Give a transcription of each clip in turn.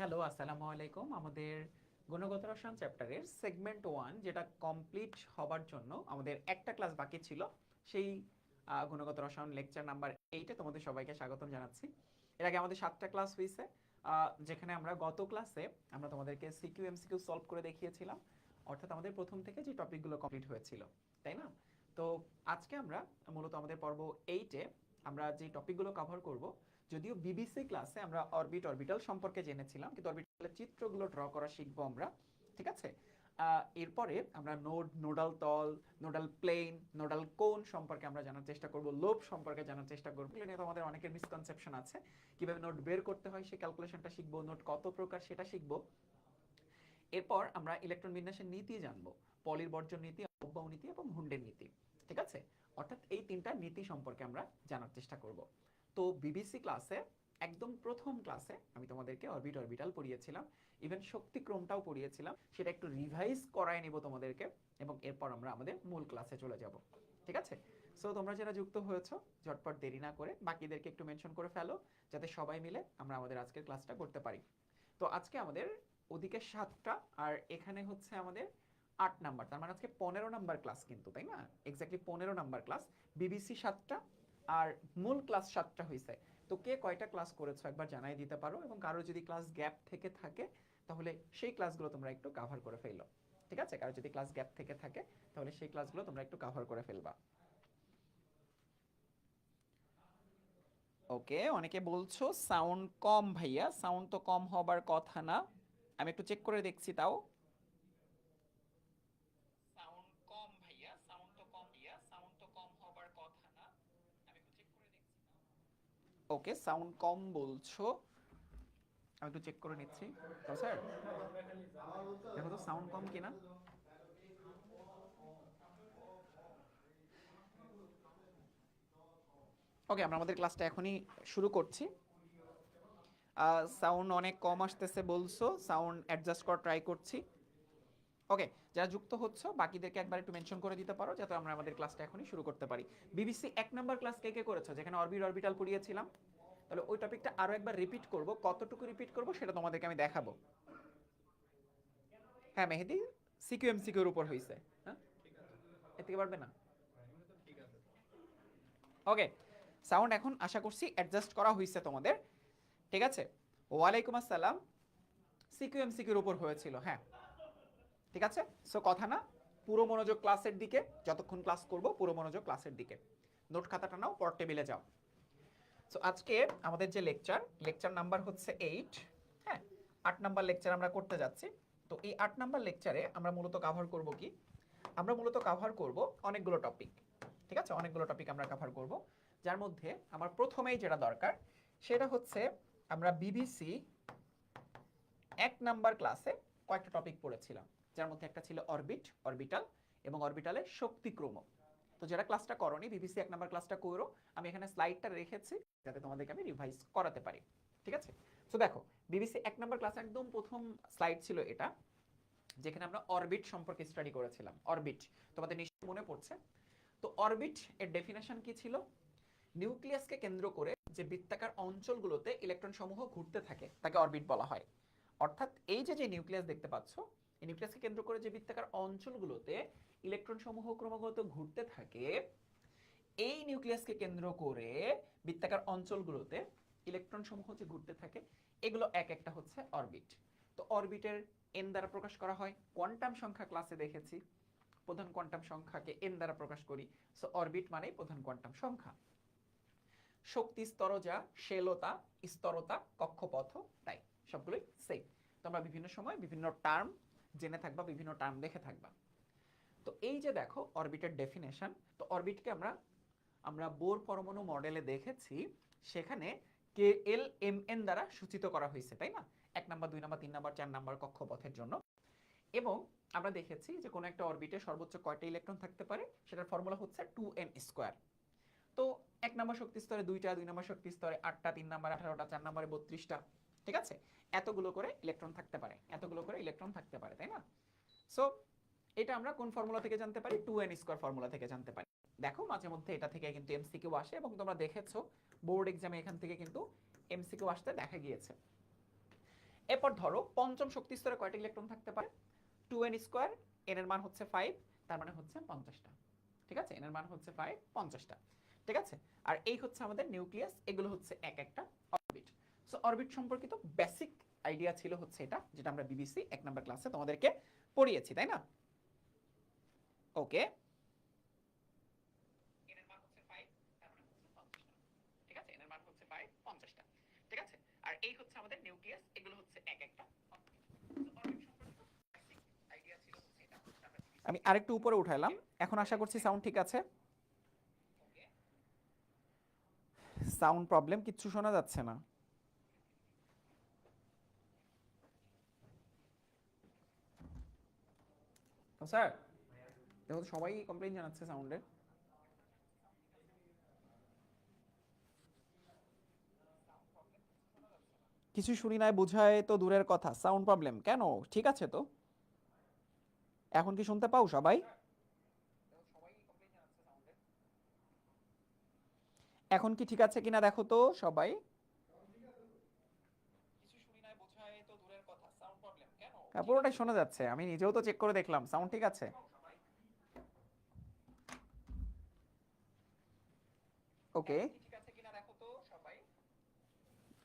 Hello, আসসালামু আলাইকুম। আমাদের গুণগত রসায়ন চ্যাপ্টারের সেগমেন্ট 1 যেটা কমপ্লিট হবার জন্য আমাদের একটা ক্লাস বাকি ছিল, সেই গুণগত রসায়ন লেকচার নাম্বার 8-এ তোমাদের সবাইকে স্বাগতম জানাচ্ছি। এর আগে আমাদের 7টা ক্লাস হয়েছে, যেখানে আমরা গত ক্লাসে আমরা তোমাদেরকে সিকিউ এমসিকিউ সলভ করে দেখিয়েছিলাম, অর্থাৎ আমাদের প্রথম থেকে যে টপিকগুলো কমপ্লিট হয়েছিল, তাই না? তো আজকে আমরা মূলত আমাদের পর্ব 8-এ আমরা যে টপিকগুলো কভার করব, যদিও বিবিসি ক্লাসে আমরা অরবিট অরবিটাল সম্পর্কে জেনেছিলাম, কিন্তু অরবিটালের চিত্রগুলো ড্র করা শিখবো আমরা, ঠিক আছে? এরপরে আমরা নোড, নোডাল তল, নোডাল প্লেন, নোডাল কোন সম্পর্কে আমরা জানার চেষ্টা করব, লোভ সম্পর্কে জানার চেষ্টা করবো। এগুলো নিয়ে তো আমাদের অনেকের মিসকনসেপশন আছে, কিভাবে নোট বের করতে হয় সেই ক্যালকুলেশনটা শিখবো, নোট কত প্রকার সেটা শিখবো। এরপর আমরা ইলেকট্রন বিন্যাসের নীতি জানবো, পলির বর্জন নীতি, অব্যাহ নীতি এবং হুন্ডের নীতি, ঠিক আছে? অর্থাৎ এই তিনটা নীতি সম্পর্কে আমরা জানার চেষ্টা করব। তো বিবিসি ক্লাসে একদম প্রথম ক্লাসে আমি তোমাদেরকে অরবিট অরবিটাল পড়িয়েছিলাম, ইভেন শক্তিক্রমটাও পড়িয়েছিলাম, সেটা একটু রিভাইজ করায় নেব তোমাদেরকে, এবং এরপর আমরা আমাদের মূল ক্লাসে চলে যাব, ঠিক আছে? সো তোমরা যারা যুক্ত হয়েছো, ঝটপট দেরি না করে বাকিদেরকে একটু মেনশন করে ফেলো, যাতে সবাই মিলে আমরা আমাদের আজকের ক্লাসটা করতে পারি। তো আজকে আমাদের ওদিকে 7টা আর এখানে হচ্ছে আমাদের 8 নাম্বার, তার মানে আজকে 15 নাম্বার ক্লাস কিন্তু, তাই না? Exactly 15 number class. বিবিসি 7টা আর মূল ক্লাস 7টা হয়েছে। তো কে কয়টা ক্লাস করেছো একবার জানাই দিতে পারো, এবং কারো যদি ক্লাস গ্যাপ থেকে থাকে তাহলে সেই ক্লাসগুলো তোমরা একটু কভার করে ফেলো, ঠিক আছে? কারো যদি ক্লাস গ্যাপ থেকে থাকে তাহলে সেই ক্লাসগুলো তোমরা একটু কভার করে ফেলবা। ওকে, অনেকে বলছো সাউন্ড কম ভাইয়া, সাউন্ড তো কম হবার কথা না, আমি একটু চেক করে দেখছি। তাও ওকে, সাউন্ড কম বলছো, আমি একটু চেক করে নিচ্ছি। তো স্যার দেখো তো সাউন্ড কম কিনা। ওকে, আমরা আমাদের ক্লাসটা এখনই শুরু করছি। সাউন্ড অনেক কম আসতেছে বলছো, সাউন্ড অ্যাডজাস্ট করা ট্রাই করছি। ওকে, যারা যুক্ত হচ্ছে বাকিদেরকে একবার একটু মেনশন করে দিতে পারো, যাতে আমরা আমাদের ক্লাসটা এখনই শুরু করতে পারি। বিবিসি 1 নাম্বার ক্লাস কে কে করেছো, যেখানে অরবিট অরবিটাল পড়িয়েছিলাম? তাহলে ওই টপিকটা আরো একবার রিপিট করব, কতটুকু রিপিট করব সেটা তোমাদেরকে আমি দেখাবো। হ্যাঁ মেহেদি, সিকিউ এমসিকিউর উপর হয়েছে। হ্যাঁ, এর থেকে পারবে না? ওকে, সাউন্ড এখন আশা করছি অ্যাডজাস্ট করা হয়েছে তোমাদের, ঠিক আছে? ওয়ালাইকুম আসসালাম। সিকিউ এমসিকিউর উপর হয়েছিল, হ্যাঁ, ঠিক আছে। সো কথা না, পুরো মনোযোগ ক্লাসের দিকে, যতক্ষণ ক্লাস করব পুরো মনোযোগ ক্লাসের দিকে। নোট খাতাটা নাও, পর টেবিলে যাও। সো আজকে আমাদের যে লেকচার, লেকচার নাম্বার হচ্ছে 8। হ্যাঁ, 8 নাম্বার লেকচার আমরা করতে যাচ্ছি। তো এই 8 নাম্বার লেকচারে আমরা মূলত কভার করব কি? আমরা মূলত কভার করব অনেকগুলো টপিক, ঠিক আছে? অনেকগুলো টপিক আমরা কভার করব, যার মধ্যে আমার প্রথমেই যেটা দরকার সেটা হচ্ছে আমরা বিবিসি 1 নাম্বার ক্লাসে কয়েকটা টপিক পড়েছিলাম, যার মধ্যে একটা ছিল অরবিট, অরবিটাল এবং অরবিটালের শক্তিক্রম। তো যারা ক্লাসটা করোনি, বিবিসি 1 নাম্বার ক্লাসটা করো, আমি এখানে স্লাইডটা রেখেছি যাতে তোমাদেরকে আমি রিভাইজ করাতে পারি, ঠিক আছে? সো দেখো, বিবিসি 1 নাম্বার ক্লাস একদম প্রথম স্লাইড ছিল এটা, যেখানে আমরা অরবিট সম্পর্কে স্টাডি করেছিলাম। অরবিট তোমাদের নিশ্চয়ই মনে পড়ছে। তো অরবিট এর ডেফিনেশন কি ছিল? নিউক্লিয়াসকে কেন্দ্র করে যে বৃত্তাকার অঞ্চলগুলোতে ইলেকট্রন সমূহ ঘুরতে থাকে তাকে অরবিট বলা হয়। অর্থাৎ এই যে যে নিউক্লিয়াস দেখতে পাচ্ছ, এই নিউক্লিয়াসকে কেন্দ্র করে যে বৃত্তাকার অঞ্চলগুলোতে ইলেকট্রন সমূহ ক্রমাগত ঘুরতে থাকে, এই নিউক্লিয়াসকে কেন্দ্র করে বৃত্তাকার অঞ্চলগুলোতে ইলেকট্রন সমূহ যে ঘুরতে থাকে, এগুলো এক একটা হচ্ছে অরবিট। তো অরবিটের এন দ্বারা প্রকাশ করা হয়, কোয়ান্টাম সংখ্যা ক্লাসে দেখেছি, প্রধান কোয়ান্টাম সংখ্যাকে এন দ্বারা প্রকাশ করি। সো অরবিট মানেই প্রধান কোয়ান্টাম সংখ্যা। শক্তি স্তরজা, শেলতা, স্তরতা, কক্ষপথ, তাই সবগুলোই সেম। তোমরা বিভিন্ন সময় বিভিন্ন টার্ম জেনে থাকবা, বিভিন্ন টার্ম দেখে থাকবা। তো এই যে দেখো অরবিটের ডেফিনেশন, তো অরবিটকে আমরা আমরা বোর পরমাণু মডেলে দেখেছি, সেখানে কে এল এম এন দ্বারা সূচিত করা হয়েছে, তাই না? 1 নাম্বার, 2 নাম্বার, 3 নাম্বার, 4 নাম্বার কক্ষপথের জন্য। এবং আমরা দেখেছি যে কোনো একটা অরবিটে সর্বোচ্চ কয়টা ইলেকট্রন থাকতে পারে, সেটার ফর্মুলা হচ্ছে 2n স্কোয়ার। তো 1 নম্বর শক্তি স্তরে 2টা, 2 নম্বর শক্তি স্তরে 8টা, 3 নাম্বার 18টা, 4 নম্বরে 32টা, ঠিক আছে? এতগুলো করে ইলেকট্রন থাকতে পারে, এতগুলো করে ইলেকট্রন থাকতে পারে, তাই না? সো এটা আমরা কোন ফর্মুলা থেকে জানতে পারি? 2n স্কয়ার ফর্মুলা থেকে জানতে পারি। দেখো মাঝে মধ্যে এটা থেকে কিন্তু এমসিকিউ আসে, এবং তোমরা দেখেছো বোর্ড এক্সামে এখান থেকে কিন্তু এমসিকিউ আসতে দেখা গিয়েছে। এরপর ধরো পঞ্চম শক্তি স্তরে কয়টা ইলেকট্রন থাকতে পারে? 2n স্কয়ার, n এর মান হচ্ছে 5, তার মানে হচ্ছে 50টা। ঠিক আছে, n এর মান হচ্ছে 5, 50টা। ঠিক আছে, আর এই হচ্ছে আমাদের নিউক্লিয়াস, এগুলো হচ্ছে এক একটা অরবিট। সো অরবিট সম্পর্কিত বেসিক আইডিয়া ছিল হচ্ছে এটা, যেটা আমরা বিবিসি 1 নাম্বার ক্লাসে তোমাদেরকে পড়িয়েছি, তাই না? ওকে, n এর মান হচ্ছে 5, তার মানে হচ্ছে 50টা। ঠিক আছে, n এর মান হচ্ছে 5, 50টা। ঠিক আছে, আর এই হচ্ছে আমাদের নিউক্লিয়াস, এগুলো হচ্ছে এক একটা আমি আরেকটু উপরে উঠাইলাম, এখন আশা করছি সাউন্ড ঠিক আছে। সাউন্ড প্রবলেম, কিচ্ছু শোনা যাচ্ছে না। স্যার দেখো সবাই কমপ্লেইন জানাচ্ছে সাউন্ডের। কিছু শুনি নাই বোঝায় তো দূরের কথা, সাউন্ড প্রবলেম কেন? ঠিক আছে তো, এখন কি শুনতে পাও সবাই? এখন কি ঠিক আছে কিনা দেখো তো সবাই। হ্যাঁ, পুরোটাই শোনা যাচ্ছে, আমি নিজেও তো চেক করে দেখলাম সাউন্ড ঠিক আছে। ওকে,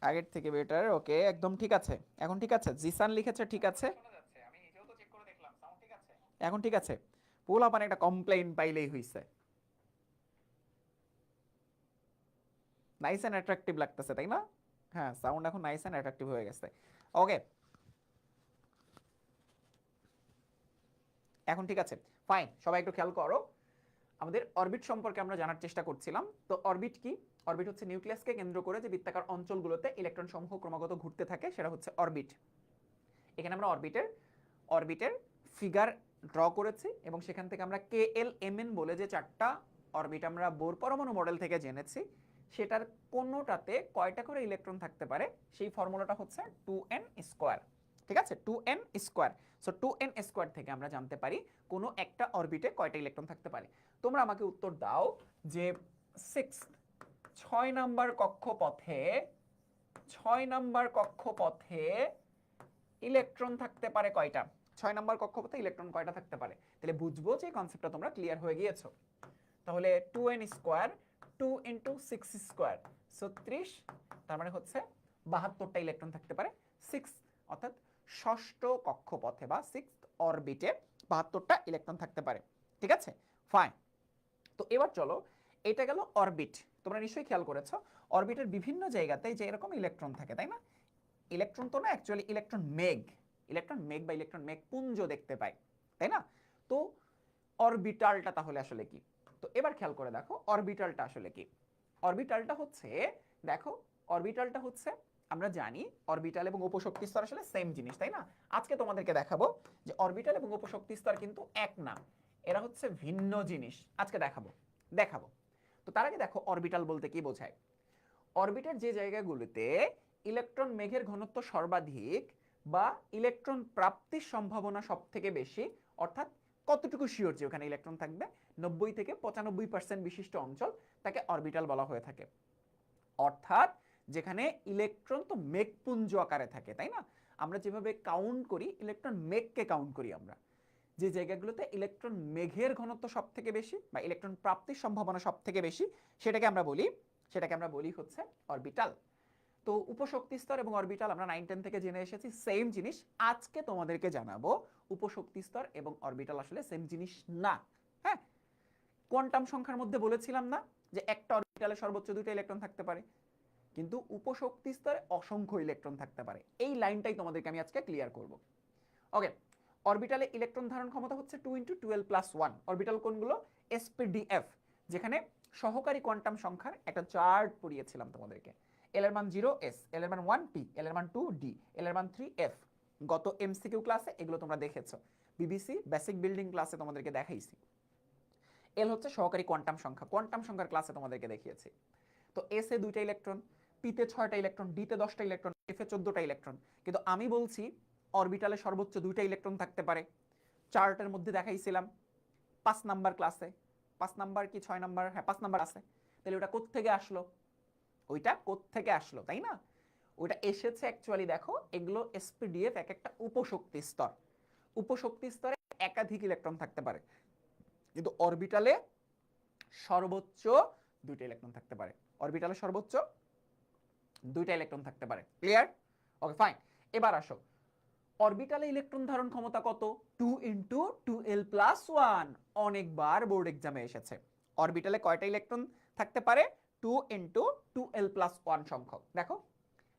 আগের থেকে বেটার, ওকে একদম ঠিক আছে, এখন ঠিক আছে। জিসান লিখেছে ঠিক আছে, এখন ঠিক আছে। পোলা পানে একটা কমপ্লেইন পাইলেই হইছে। নাইস এন্ড অ্যাট্রাকটিভ লাগতেছে তাই না? হ্যাঁ, সাউন্ড এখন নাইস এন্ড অ্যাট্রাকটিভ হয়ে গেছে। ওকে, এখন ঠিক আছে, ফাইন। সবাই একটু খেয়াল করো, আমাদের অরবিট সম্পর্কে আমরা জানার চেষ্টা করছিলাম। তো অরবিট কি? অরবিট হচ্ছে নিউক্লিয়াসকে কেন্দ্র করে যে বৃত্তাকার অঞ্চলগুলোতে ইলেকট্রন সমূহ ক্রমাগত ঘুরতে থাকে, সেটা হচ্ছে অরবিট। এখানে আমরা অরবিটের ফিগার ড্র করেছি, এবং সেখান থেকে আমরা কে এল এম এন বলে যে 4টা অরবিট আমরা বোর পরমাণু মডেল থেকে জেনেছি, সেটার কোনোটাতে কয়টা করে ইলেকট্রন থাকতে পারে সেই ফর্মুলাটা হচ্ছে 2n স্কোয়ার। ঠিক আছে, 2n square. So 2n square থেকে আমরা জানতে পারি কোনো একটা অরবিটে কয়টা ইলেকট্রন থাকতে পারে। তোমরা আমাকে উত্তর দাও যে 6 নাম্বার কক্ষপথে 6 নাম্বার কক্ষপথে ইলেকট্রন থাকতে পারে কয়টা? 6 নাম্বার কক্ষপথে ইলেকট্রন কয়টা থাকতে পারে? তাহলে বুঝবো যে কনসেপ্টটা তোমরা ক্লিয়ার হয়ে গিয়েছো। তাহলে 2n স্কোয়ার 2 ইন্টু 6 স্কোয়ার 36, তার মানে হচ্ছে 72টা ইলেকট্রন থাকতে পারে 6, অর্থাৎ ষষ্ঠ কক্ষপথে বা 6th অরবিটে 72টা ইলেকট্রন থাকতে পারে। ঠিক আছে, ফাইন। তো এবার চলো, এটা গেল অরবিট। তোমরা নিশ্চয়ই খেয়াল করেছো অরবিটের বিভিন্ন জায়গাতে যে এরকম ইলেকট্রন থাকে, তাই না? ইলেকট্রন তো না, অ্যাকচুয়ালি ইলেকট্রন মেঘ বা ইলেকট্রন মেঘ পুঞ্জ দেখতে পাই, তাই না? তো অরবিটালটা তাহলে আসলে কি? তো এবার খেয়াল করে দেখো অরবিটালটা আসলে কি। অরবিটালটা হচ্ছে, দেখো অরবিটালটা হচ্ছে, আমরা জানি অরবিটাল এবং উপশক্তি স্তর আসলে সেম জিনিস, তাই না? আজকে তোমাদেরকে দেখাবো যে অরবিটাল এবং উপশক্তি স্তর কিন্তু এক না, এরা হচ্ছে ভিন্ন জিনিস। আজকে দেখাবো। তো তার আগে দেখো অরবিটাল বলতে কি বোঝায়। অরবিটের যে জায়গাগুলোতে ইলেকট্রন মেঘের ঘনত্ব সর্বাধিক বা ইলেকট্রন প্রাপ্তির সম্ভাবনা সব থেকে বেশি, অর্থাৎ কতটুকু শিওর যে ওখানে ইলেকট্রন থাকবে, 90 থেকে 95% বিশিষ্ট অঞ্চল, তাকে অরবিটাল বলা হয়ে থাকে। অর্থাৎ যেখানে ইলেকট্রন তো মেঘপুঞ্জ আকারে থাকে, তাই না? আমরা যেভাবে কাউন্ট করি ইলেকট্রন মেঘকে কাউন্ট করি আমরা, যে জায়গাগুলোতে ইলেকট্রন মেঘের ঘনত্ব সব থেকে বেশি বা ইলেকট্রন প্রাপ্তির সম্ভাবনা সব থেকে বেশি, সেটাকে আমরা বলি হচ্ছে অরবিটাল। তো উপশক্তি স্তর এবং অরবিটাল আমরা 9, 10 থেকে জেনে এসেছি সেম জিনিস। আজকে তোমাদেরকে জানাবো উপশক্তি স্তর এবং অরবিটাল আসলে সেম জিনিস না। হ্যাঁ, কোয়ান্টাম সংখ্যার মধ্যে বলেছিলাম না যে একটা অরবিটালে সর্বোচ্চ 2টা ইলেকট্রন থাকতে পারে, কিন্তু উপশক্তি স্তরে অসংখ্য ইলেকট্রন থাকতে পারে। এই লাইনটাই তোমাদেরকে আমি আজকে ক্লিয়ার করব। ওকে, অরবিটালে ইলেকট্রন ধারণ ক্ষমতা হচ্ছে 2 × 12 + 1। অরবিটাল কোনগুলো? এসপিডিএফ, যেখানে সহকারী কোয়ান্টাম সংখ্যার একটা চার্ট পড়িয়েছিলাম তোমাদেরকে। এল এর মান 0 এস, এল এর মান 1 পি, এল এর মান 2 ডি, এল এর মান 3 এফ। গত এমসিকিউ ক্লাসে এগুলো তোমরা দেখেছো, বিবিসি বেসিক বিল্ডিং ক্লাসে তোমাদেরকে দেখাইছি। এল হচ্ছে সহকারী কোয়ান্টাম সংখ্যার ক্লাসে তোমাদেরকে দেখিয়েছি। তো এস এ 2টা ইলেকট্রন, পিতে 6টা ইলেকট্রন, ডিতে 10টা ইলেকট্রন, এফে 14টা ইলেকট্রন। কিন্তু আমি বলছি অরবিটালে সর্বোচ্চ 2টা ইলেকট্রন থাকতে পারে। চার্টের মধ্যে দেখাইছিলাম 5 নাম্বার ক্লাসে। 5 নাম্বার কি 6 নাম্বার? হ্যাঁ, 5 নাম্বার আছে। তাহলে ওটা কোত্থেকে আসলো? তাই না? ওটা এসেছে অ্যাকচুয়ালি দেখো এগুলো এসপিডিএফ এক একটা উপশক্তি স্তর, উপশক্তি স্তরে একাধিক ইলেকট্রন থাকতে পারে, কিন্তু অরবিটালে সর্বোচ্চ 2টা ইলেকট্রন থাকতে পারে, অরবিটালে সর্বোচ্চ 2টা ইলেকট্রন থাকতে পারে। ক্লিয়ার? Okay fine. এবার আসো, অরবিটালে ইলেকট্রন ধারণ ক্ষমতা কত? 2 × 2l+1। অনেকবার বোর্ড এক্সামে এসেছে। অরবিটালে কয়টা ইলেকট্রন থাকতে পারে? 2 × 2l+1 সংখ্যক। দেখো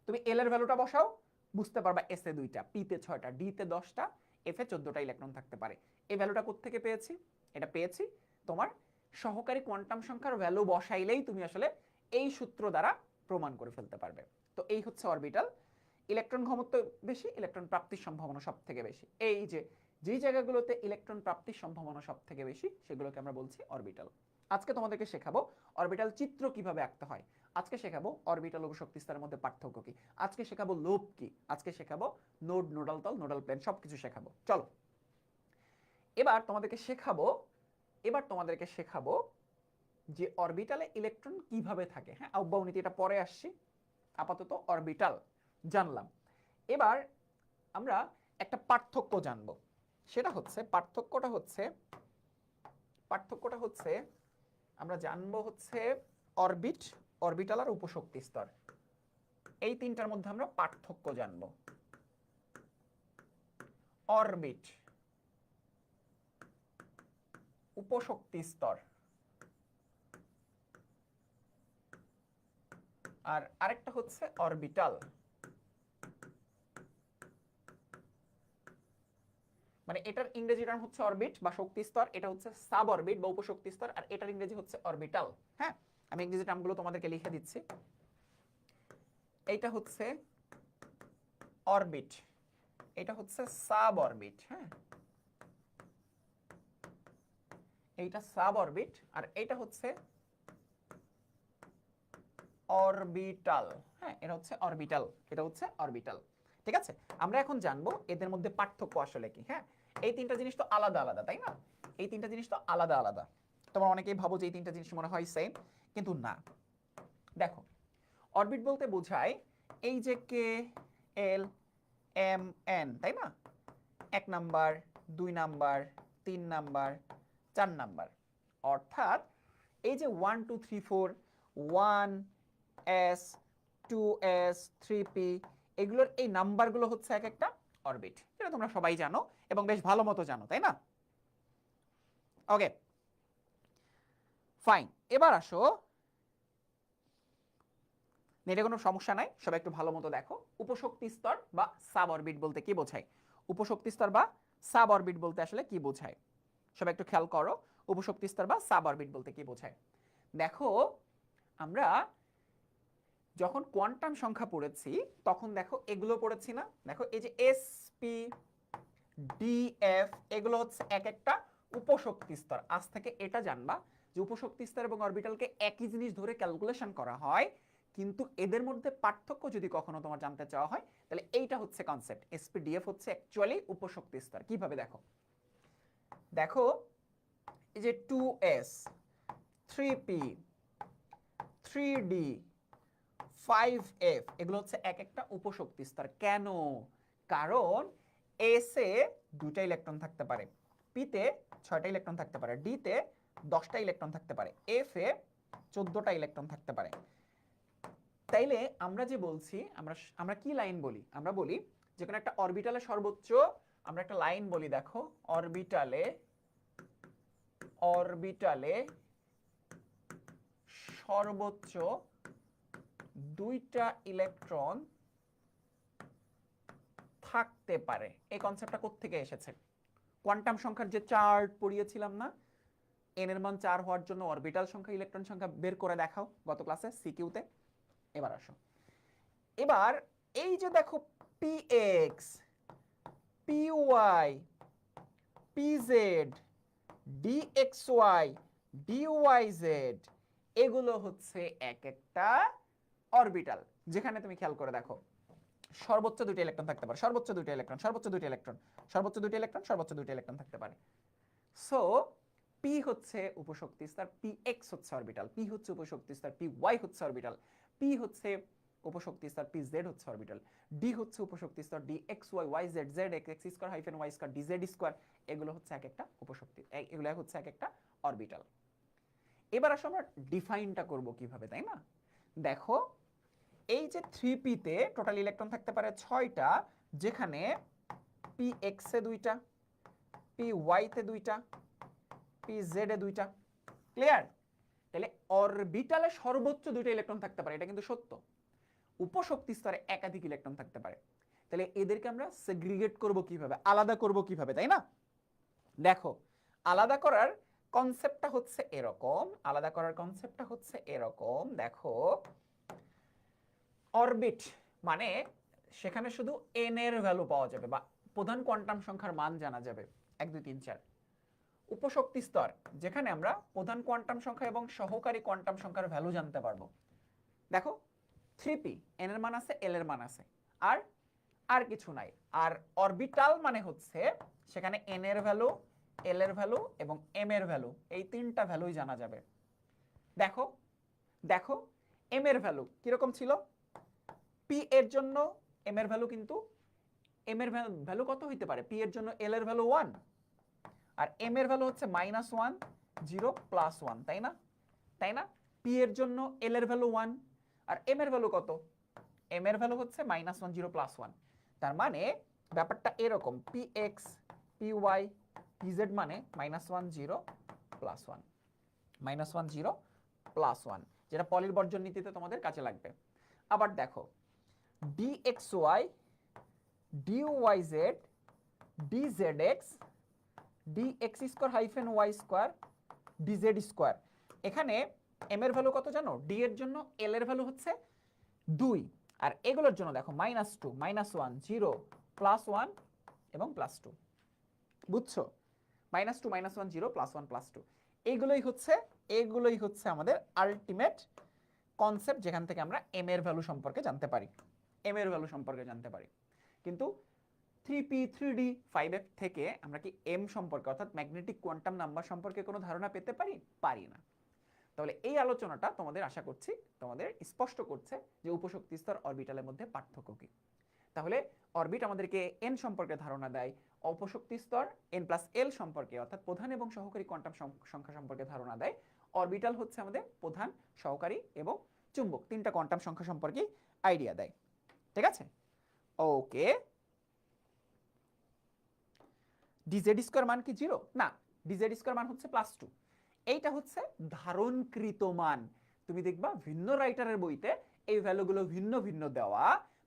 তুমি এল এর ভ্যালুটা বসাও, বুঝতে পারবা এস এ 2টা, পি তে 6টা, ডি তে 10টা, এফ এ 14টা ইলেকট্রন থাকতে পারে। এই ভ্যালুটা কোত্থেকে পেয়েছি? এটা পেয়েছি তোমার সহকারী কোয়ান্টাম সংখ্যার ভ্যালু বসাইলেই তুমি আসলে এই সূত্র দ্বারা প্রমাণ করে ফেলতে পারবে। তো এই হচ্ছে অরবিটাল। ইলেকট্রন ঘনত্ব বেশি, ইলেকট্রন প্রাপ্তির সম্ভাবনা সব থেকে বেশি। এই যে যেই জায়গাগুলোতে ইলেকট্রন প্রাপ্তির সম্ভাবনা সব থেকে বেশি সেগুলোকে আমরা বলছি অরবিটাল। আজকে তোমাদেরকে শেখাবো অরবিটাল চিত্র কিভাবে আঁকতে হয়, আজকে শেখাবো অরবিটাল ও শক্তি স্তরের মধ্যে পার্থক্য কি, আজকে শেখাবো লোব কি, আজকে শেখাবো নোড, নোডাল তল, নোডাল প্লেন, সবকিছু শেখাবো। চলো এবার তোমাদেরকে শেখাবো যে অরবিটালে ইলেকট্রন কিভাবে থাকে। হ্যাঁ, আউটবাউনিতে এটা পরে আসছি, আপাতত অরবিটাল জানলাম। এবার আমরা একটা পার্থক্য জানবো, সেটা হচ্ছে পার্থক্যটা হচ্ছে আমরা জানবো হচ্ছে অরবিট, অরবিটাল আর উপশক্তি স্তর। এই তিনটার মধ্যে আমরা পার্থক্য জানবো। অরবিট, উপশক্তি স্তর, আর আরেকটা হচ্ছে অরবিটাল। মানে এটার ইংরেজি নাম হচ্ছে অরবিট বা শক্তি স্তর, এটা হচ্ছে সাব অরবিট বা উপশক্তি স্তর, আর এটার ইংরেজি হচ্ছে অরবিটাল। হ্যাঁ, আমি ইংরেজি নামগুলো তোমাদেরকে লিখে দিচ্ছি। এইটা হচ্ছে অরবিট, এটা হচ্ছে সাব অরবিট। হ্যাঁ, এইটা সাব অরবিট, আর এটা হচ্ছে অরবিটাল। হ্যাঁ, এটা হচ্ছে অরবিটাল, এটা হচ্ছে অরবিটাল। ঠিক আছে, আমরা এখন জানবো এদের মধ্যে পার্থক্য আসলে কি। হ্যাঁ, এই তিনটা জিনিস তো আলাদা আলাদা, তাই না? এই তিনটা জিনিস তো আলাদা আলাদা। তোমরা অনেকেই ভাবো যে এই তিনটা জিনিস মনে হয় সেম, কিন্তু না। দেখো, অরবিট বলতে বোঝায় এই যে কে, এল, এম, এন, তাই না? 1 নাম্বার, 2 নাম্বার, 3 নাম্বার, 4 নাম্বার। অর্থাৎ এই যে 1 2 3 4, 1 এস, 2s, 3p, এগুলোর এই নাম্বারগুলো হচ্ছে এক একটা অরবিট, যেটা তোমরা সবাই জানো এবং বেশ ভালো মতো জানো, তাই না? Okay fine. এবার আসো, এটা কোনো সমস্যা নাই, সবাই একটু ভালো মতো দেখো। উপশক্তি স্তর বা সাব অরবিট বলতে কি বোঝায়? উপশক্তি স্তর বা সাব অরবিট বলতে আসলে কি বোঝায়? সবাই একটু খেয়াল করো, উপশক্তি স্তর বা সাব অরবিট বলতে কি বোঝায়। দেখো, আমরা যখন কোয়ান্টাম সংখ্যা পড়েছি তখন দেখো এগুলো পড়েছি না? দেখো এই যে এস, পি, ডি, এফ, এগুলো হচ্ছে এক একটা উপশক্তি স্তর। আজ থেকে এটা জানবা যে উপশক্তি স্তর এবং অরবিটালকে একই জিনিস ধরে ক্যালকুলেশন করা হয়, কিন্তু এদের মধ্যে পার্থক্য যদি কখনো তোমার জানতে চাওয়া হয় তাহলে এইটা হচ্ছে কনসেপ্ট। এসপিডিএফ হচ্ছে অ্যাকচুয়ালি উপশক্তি স্তর। কিভাবে দেখো, দেখো এই যে 2s, 3p, 3d, 5f, এগুলো হচ্ছে এক একটা উপশক্তি স্তর। কেন? কারণ এস এ 2টা ইলেকট্রন থাকতে পারে, পি তে 6টা ইলেকট্রন থাকতে পারে, ডি তে 10টা ইলেকট্রন থাকতে পারে, এফ এ 14টা ইলেকট্রন থাকতে পারে। তাইলে আমরা যে বলছি, আমরা কি লাইন বলি? আমরা বলি যে কোনো একটা অরবিটালে সর্বোচ্চ, আমরা একটা লাইন বলি, দেখো অরবিটালে সর্বোচ্চ 2টা ইলেকট্রন থাকতে পারে। এই কনসেপ্টটা কোত্থেকে এসেছে? কোয়ান্টাম সংখ্যার যে চার্ট পড়িয়েছিলাম না, এন এর মান 4 হওয়ার জন্য অরবিটাল সংখ্যা, ইলেকট্রন সংখ্যা বের করে দেখাও গত ক্লাসে সিকিউতে। এবার আসো, এবার এই যে দেখো px, py, pz, dxy, dyz, এগুলো হচ্ছে এক একটা অরবিটাল, যেখানে তুমি খেয়াল করে দেখো সর্বোচ্চ 2টা ইলেকট্রন থাকতে পারে, সর্বোচ্চ 2টা ইলেকট্রন, সর্বোচ্চ 2টা ইলেকট্রন, সর্বোচ্চ 2টা ইলেকট্রন, সর্বোচ্চ 2টা ইলেকট্রন থাকতে পারে। সো p হচ্ছে উপশক্তি স্তর, px হচ্ছে অরবিটাল, p হচ্ছে উপশক্তি স্তর, py হচ্ছে অরবিটাল, p হচ্ছে উপশক্তি স্তর পি জেড হচ্ছে অরবিটাল, ডি হচ্ছে উপশক্তি স্তর D X Y Y Z Z X X square hyphen Y square D Z square, এগুলো হচ্ছে এক একটা উপশক্তি, এগুলো হচ্ছে এক একটা অরবিটাল। এবার আসলে আমরা ডিফাইনটা করব কিভাবে, তাই না? দেখো এই যে 3p তে টোটাল ইলেকট্রন থাকতে পারে 6টা, যেখানে পি এক্স এ 2টা, পি ওয়াই তে 2টা, পি জেড এ 2টা। ক্লিয়ার? তাহলে অরবিটালে সর্বোচ্চ 2টা ইলেকট্রন থাকতে পারে, এটা কিন্তু সত্য। উপশক্তি স্তরে একাধিক ইলেকট্রন থাকতে পারে। তাহলে এদেরকে আমরা সেগ্রিগেট করব কিভাবে, আলাদা করব কিভাবে, তাই না? দেখো আলাদা করার কনসেপ্টটা হচ্ছে এরকম, আলাদা করার কনসেপ্টটা হচ্ছে এরকম। দেখো অরবিট মানে সেখানে শুধু এন এর ভ্যালু পাওয়া যাবে বা প্রধান কোয়ান্টাম সংখ্যার মান জানা যাবে 1 2 3 4। উপশক্তি স্তর যেখানে আমরা প্রধান কোয়ান্টাম সংখ্যা এবং সহকারী কোয়ান্টাম সংখ্যার ভ্যালু জানতে পারবো। দেখো 3p এন এর মান আছে, এল এর মান আছে, আর আর কিছু নাই। আর অরবিটাল মানে হচ্ছে সেখানে এন এর ভ্যালু, এল এর ভ্যালু এবং এম এর ভ্যালু, এই তিনটা ভ্যালুই জানা যাবে। দেখো দেখো এম এর ভ্যালু কিরকম ছিল, পি এর জন্য এম এর ভ্যালু কিন্তু এম এর ভ্যালু কত হইতে পারে, পি এর জন্য এল এর ভ্যালু 1 আর এম এর ভ্যালু হচ্ছে -1 0 +1, তাই না? তাই না? পি এর জন্য এল এর ভ্যালু 1 আর এম এর ভ্যালু কত, এম এর ভ্যালু হচ্ছে -1 0 +1। তার মানে ব্যাপারটা এরকম, P X P Y P Z মানে -1 0 +1, -1 0 +1, যেটা পলির বর্জন নীতিতে তোমাদের কাছে লাগবে। আবার দেখো dxy dyz dzx dx square hyphen y square dz square. এখানে m এর ভ্যালু কত জানো, d এর জন্য l এর ভ্যালু হচ্ছে 2 আর এগুলোর জন্য দেখো -2 -1 0 +1 এবং +2। বুঝছো? -2 -1 0 +1 +2 এগুলোই হচ্ছে আমাদের আলটিমেট কনসেপ্ট, যেখান থেকে আমরা m এর ভ্যালু সম্পর্কে জানতে পারি, m এর ভ্যালু সম্পর্কে জানতে পারি। কিন্তু 3p 3d 5f থেকে আমরা কি m সম্পর্কে অর্থাৎ ম্যাগনেটিক কোয়ান্টাম নাম্বার সম্পর্কে কোনো ধারণা পেতে পারি? পারি না। তাহলে এই আলোচনাটা তোমাদের আশা করছি তোমাদের স্পষ্ট করছে যে উপশক্তি স্তর অরবিটালের মধ্যে পার্থক্য কি। তাহলে অরবিট আমাদেরকে n সম্পর্কে ধারণা দেয়, অপশক্তি স্তর n+l সম্পর্কে অর্থাৎ প্রধান এবং সহকারী কোয়ান্টাম সংখ্যা সম্পর্কে ধারণা দেয়। অরবিটাল হচ্ছে আমাদের প্রধান, সহকারী এবং চুম্বক, তিনটা কোয়ান্টাম সংখ্যা সম্পর্কে আইডিয়া দেয়। ঠিক আছে? ওকে। ডিজেড স্কয়ার মান কি 0? না, ডিজেড স্কয়ার মান হচ্ছে +2। এইটা হচ্ছে ধারণকৃত মান। তুমি দেখবা ভিন্ন রাইটারের বইতে এই ভ্যালুগুলো ভিন্ন ভিন্ন দেওয়া,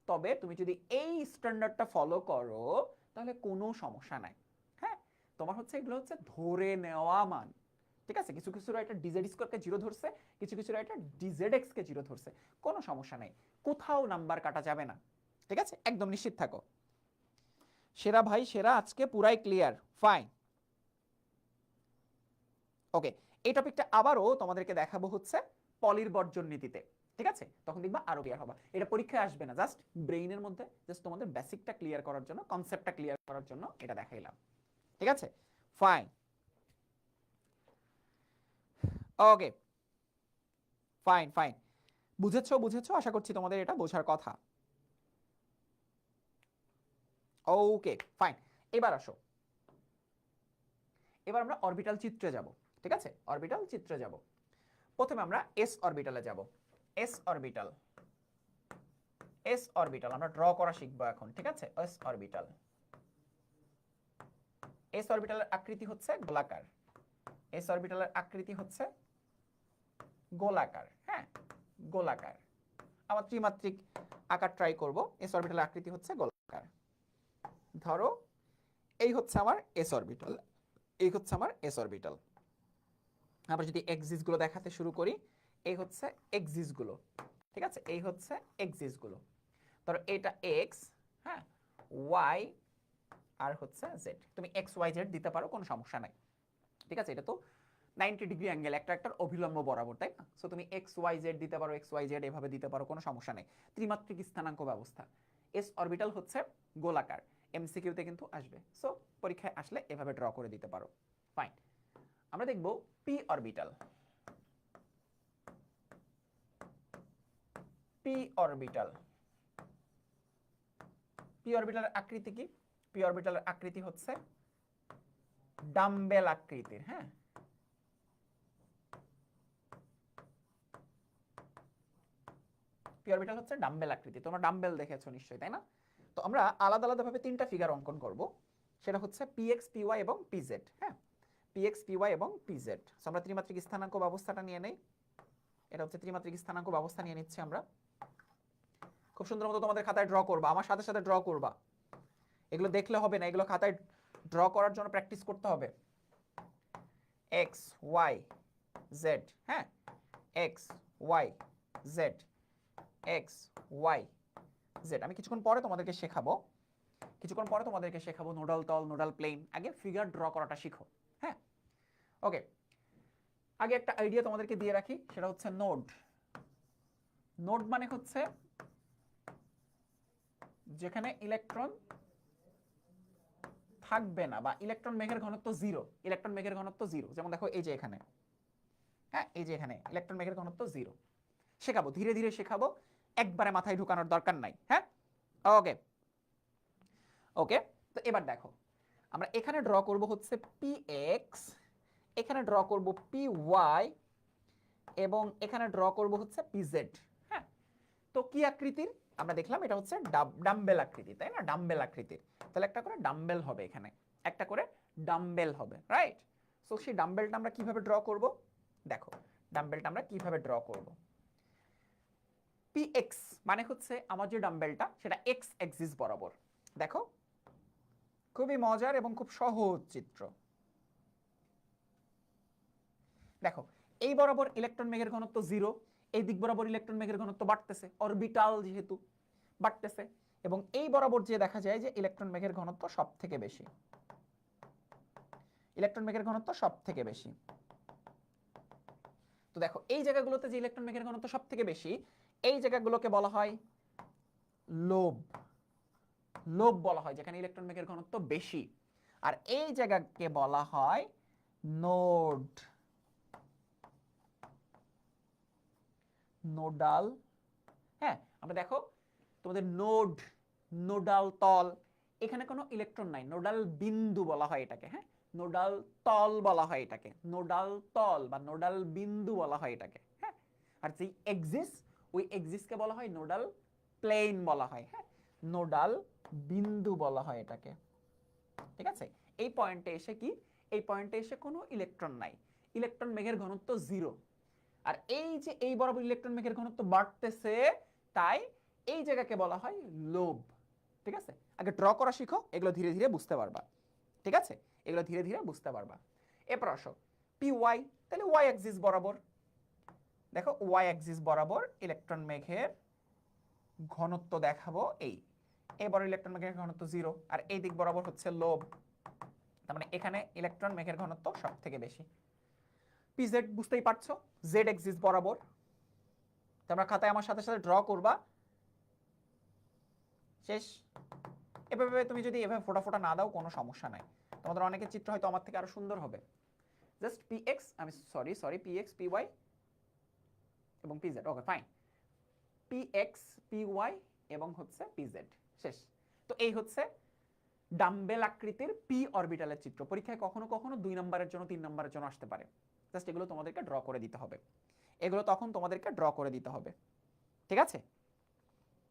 তবে তুমি যদি এই স্ট্যান্ডার্ডটা ফলো করো তাহলে কোনো সমস্যা নাই। হ্যাঁ, তোমার হচ্ছে এগুলো হচ্ছে ধরে নেওয়া মান। ঠিক আছে? কিছু কিছু রাইটার ডিজেড স্কয়ারকে 0 ধরছে, কিছু কিছু রাইটার ডিজেডএক্স কে 0 ধরছে, কোনো সমস্যা নেই, কোথাও নাম্বার কাটা যাবে না। ঠিক আছে? একদম নিশ্চিত থাকো। সেরা ভাই সেরা, আজকে পুরাই ক্লিয়ার, ফাইন। ওকে, এই টপিকটা আবারও তোমাদেরকে দেখাবো হচ্ছে পলির বর্জন নীতিতে। ঠিক আছে? তখন দেখবা আরো ক্লিয়ার হবে। এটা পরীক্ষায় আসবে না, জাস্ট ব্রেইনের মধ্যে জাস্ট তোমাদের বেসিকটা ক্লিয়ার করার জন্য, কনসেপ্টটা ক্লিয়ার করার জন্য এটা দেখাইলাম। ঠিক আছে? ফাইন। ওকে, ফাইন ফাইন, বুঝেছো বুঝেছো, আশা করছি তোমাদের এটা বোঝার কথা। ওকে ফাইন, এবার আসো, এবার আমরা অরবিটাল চিত্রে যাব। ঠিক আছে? অরবিটাল চিত্রে যাব। প্রথমে আমরা এস অরবিটালে যাব। এস অরবিটাল, এস অরবিটাল আমরা ড্র করা শিখবো এখন। ঠিক আছে? এস অরবিটাল, এস অরবিটালের আকৃতি হচ্ছে গোলাকার, এস অরবিটালের আকৃতি হচ্ছে গোলাকার। হ্যাঁ, গোলাকার। আমরা ত্রিমাত্রিক আকার ট্রাই করব। এস অরবিটালের আকৃতি হচ্ছে গোলাকার। ধরো এই হচ্ছে আমার এস অরবিটাল, এই হচ্ছে আমার এস অরবিটাল। আমরা যদি এক্সিস গুলো দেখাতে শুরু করি, এই হচ্ছে এক্সিস গুলো। ঠিক আছে? এই হচ্ছে এক্সিস গুলো। ধরো এটা এক্স, হ্যাঁ, ওয়াই আর হচ্ছে জেড। তুমি এক্স ওয়াই জেড দিতে পারো, কোনো সমস্যা নাই। ঠিক আছে? এটা তো 90 ডিগ্রি অ্যাঙ্গেল, একটা একটা অভিলম্ব বরাবর, তাই না? সো তুমি এক্স ওয়াই জেড দিতে পারো, এক্স ওয়াই জেড এভাবে দিতে পারো, কোনো সমস্যা নেই। ত্রিমাত্রিক স্থানাঙ্ক ব্যবস্থা। এস অরবিটাল হচ্ছে গোলাকার, এমসিকিউতে কিন্তু আসবে, সো পরীক্ষায় আসলে এভাবে ড্র করে দিতে পারো। ফাইন। আমরা দেখব P orbital. P orbital. P অরবিটালের আকৃতি কি? পি অরবিটালের আকৃতি হচ্ছে ডাম্বেল আকৃতির। হ্যাঁ, পি অরবিটাল হচ্ছে ডাম্বেল আকৃতি। তোমরা ডাম্বেল দেখেছো নিশ্চয়ই, তাই না? তো আমরা আলাদা আলাদাভাবে তিনটা ফিগার অঙ্কন করব। সেটা হচ্ছে পিএক্স, পিওয়াই এবং পিজেড। হ্যাঁ, পিএক্স, পিওয়াই এবং পিজেড। আমরা ত্রিমাত্রিক স্থানাঙ্ক ব্যবস্থাটা নিয়ে নেই। এটা হচ্ছে ত্রিমাত্রিক স্থানাঙ্ক ব্যবস্থা নিয়ে নিচ্ছি আমরা। খুব সুন্দর মতো তোমাদের খাতায় ড্র করবা, আমার সাথে সাথে ড্র করবা। এগুলো দেখলে হবে না, এগুলো খাতায় ড্র করার জন্য প্র্যাকটিস করতে হবে। X Y Z. হ্যাঁ, X Y Z, X Y Z. আমি কিছুক্ষণ পরে তোমাদেরকে শেখাবো নোডাল তল, নোডাল প্লেন। আগে ফিগার ড্র করাটা শিখো। হ্যাঁ, ওকে। আগে একটা আইডিয়া তোমাদেরকে দিয়ে রাখি, সেটা হচ্ছে নোড। নোড মানে হচ্ছে যেখানে ইলেকট্রন থাকবে না, বা ইলেকট্রন মেঘের ঘনত্ব জিরো। ইলেকট্রন মেঘের ঘনত্ব জিরো, যেমন দেখো এই যে এখানে। হ্যাঁ, এই যে এখানে ইলেকট্রন মেঘের ঘনত্ব জিরো। শেখাবো, ধীরে ধীরে শেখাবো, একবারে মাথায় ঢুকানোর দরকার নাই। হ্যাঁ, ওকে ওকে। তো এবার দেখো, আমরা এখানে ড্র করব হচ্ছে পি এক্স, এখানে ড্র করব পি ওয়াই, এবং এখানে ড্র করব হচ্ছে পি জেড। হ্যাঁ, তো কি আকৃতির? আমরা দেখলাম এটা হচ্ছে ডাম্বেল আকৃতি, তাই না? ডাম্বেল আকৃতির। তাহলে একটা করে ডাম্বেল হবে এখানে, একটা করে ডাম্বেল হবে, রাইট? সো সেই ডাম্বেলটা আমরা কিভাবে ড্র করব? দেখো, ডাম্বেলটা আমরা কিভাবে ড্র করব। পি এক্স মানে হচ্ছে আমার যে ডাম্বেলটা, সেটা এক্স অ্যাক্সিস বরাবর। দেখো, খুবই মজার এবং খুব সহজ চিত্র। দেখো, এই বরাবর ইলেকট্রন মেঘের ঘনত্ব জিরো, এই দিক বরাবর ইলেকট্রন মেঘের ঘনত্ব বাড়তেছে, অরবিটাল যেহেতু বাড়তেছে। এবং এই বরাবর যে দেখা যায় যে ইলেকট্রন মেঘের ঘনত্ব সব থেকে বেশি, ইলেকট্রন মেঘের ঘনত্ব সব থেকে বেশি। তো দেখো, এই জায়গাগুলোতে যে ইলেকট্রন মেঘের ঘনত্ব সব থেকে বেশি, এই জায়গাগুলোকে বলা হয় লোব। লোব বলা হয় যেখানে ইলেকট্রন মেঘের ঘনত্ব বেশি। আর এই জায়গাকে বলা হয় নোড, নোডাল। হ্যাঁ, আমরা দেখো তোমাদের নোড, নোডাল তল, এখানে কোনো ইলেকট্রন নাই, নোডাল বিন্দু বলা হয় এটাকে। হ্যাঁ, নোডাল তল বলা হয় এটাকে, নোডাল তল বা নোডাল বিন্দু বলা হয় এটাকে। হ্যাঁ, আর যেই এক্সিস, ওই এক্সিসকে বলা হয় নোডাল প্লেন বলা হয়। হ্যাঁ, নোডাল বিন্দু বলা হয় এটাকে। ঠিক আছে? এই পয়েন্টে এসে কি, এই পয়েন্টে এসে কোনো ইলেকট্রন নাই, ইলেকট্রন মেঘের ঘনত্ব জিরো। আর এই যে এই বরাবর ইলেকট্রন মেঘের ঘনত্ব বাড়তেছে, তাই এই জায়গাকে বলা হয় লোব। ঠিক আছে? আগে ড্র করা শিখো, এগুলো ধীরে ধীরে বুঝতে পারবা। ঠিক আছে? এগুলো ধীরে ধীরে বুঝতে পারবা। এরপর আসো পি ওয়াই, তাহলে ওয়াই অ্যাক্সিস বরাবর। দেখো, ওয়াই অ্যাক্সিস বরাবর ইলেকট্রন মেঘের ঘনত্ব দেখাবো এই, এবার ইলেকট্রন মেঘের ঘনত্ব জিরো, আর এই দিক বরাবর হচ্ছে লোব। তার মানে এখানে ইলেকট্রন মেঘের ঘনত্ব সব থেকে বেশি। পিজেড বুঝতেই পারছো, জেড এক্সিস বরাবর। তোমরা খাতায় আমার সাথে সাথে ড্র করবা। শেষ। এভাবে তুমি যদি এভাবে ফোটা ফোটা না দাও, কোনো সমস্যা নাই, তোমাদের অনেকের চিত্র হয়তো আমার থেকে আরো সুন্দর হবে। জাস্ট পি এক্স, আমি sorry P X, P Y এবং P Z. Okay, fine. P X, P Y এবং হচ্ছে পি জেড। শেষ। তো এই হচ্ছে ডাম্বেল আকৃতির পি অরবিটালের চিত্র। পরীক্ষায় কখনো কখনো 2 নম্বরের জন্য 3 নম্বরের জন্য আসতে পারে। জাস্ট এগুলো তোমাদেরকে ড্র করে দিতে হবে, এগুলো তখন তোমাদেরকে ড্র করে দিতে হবে। ঠিক আছে?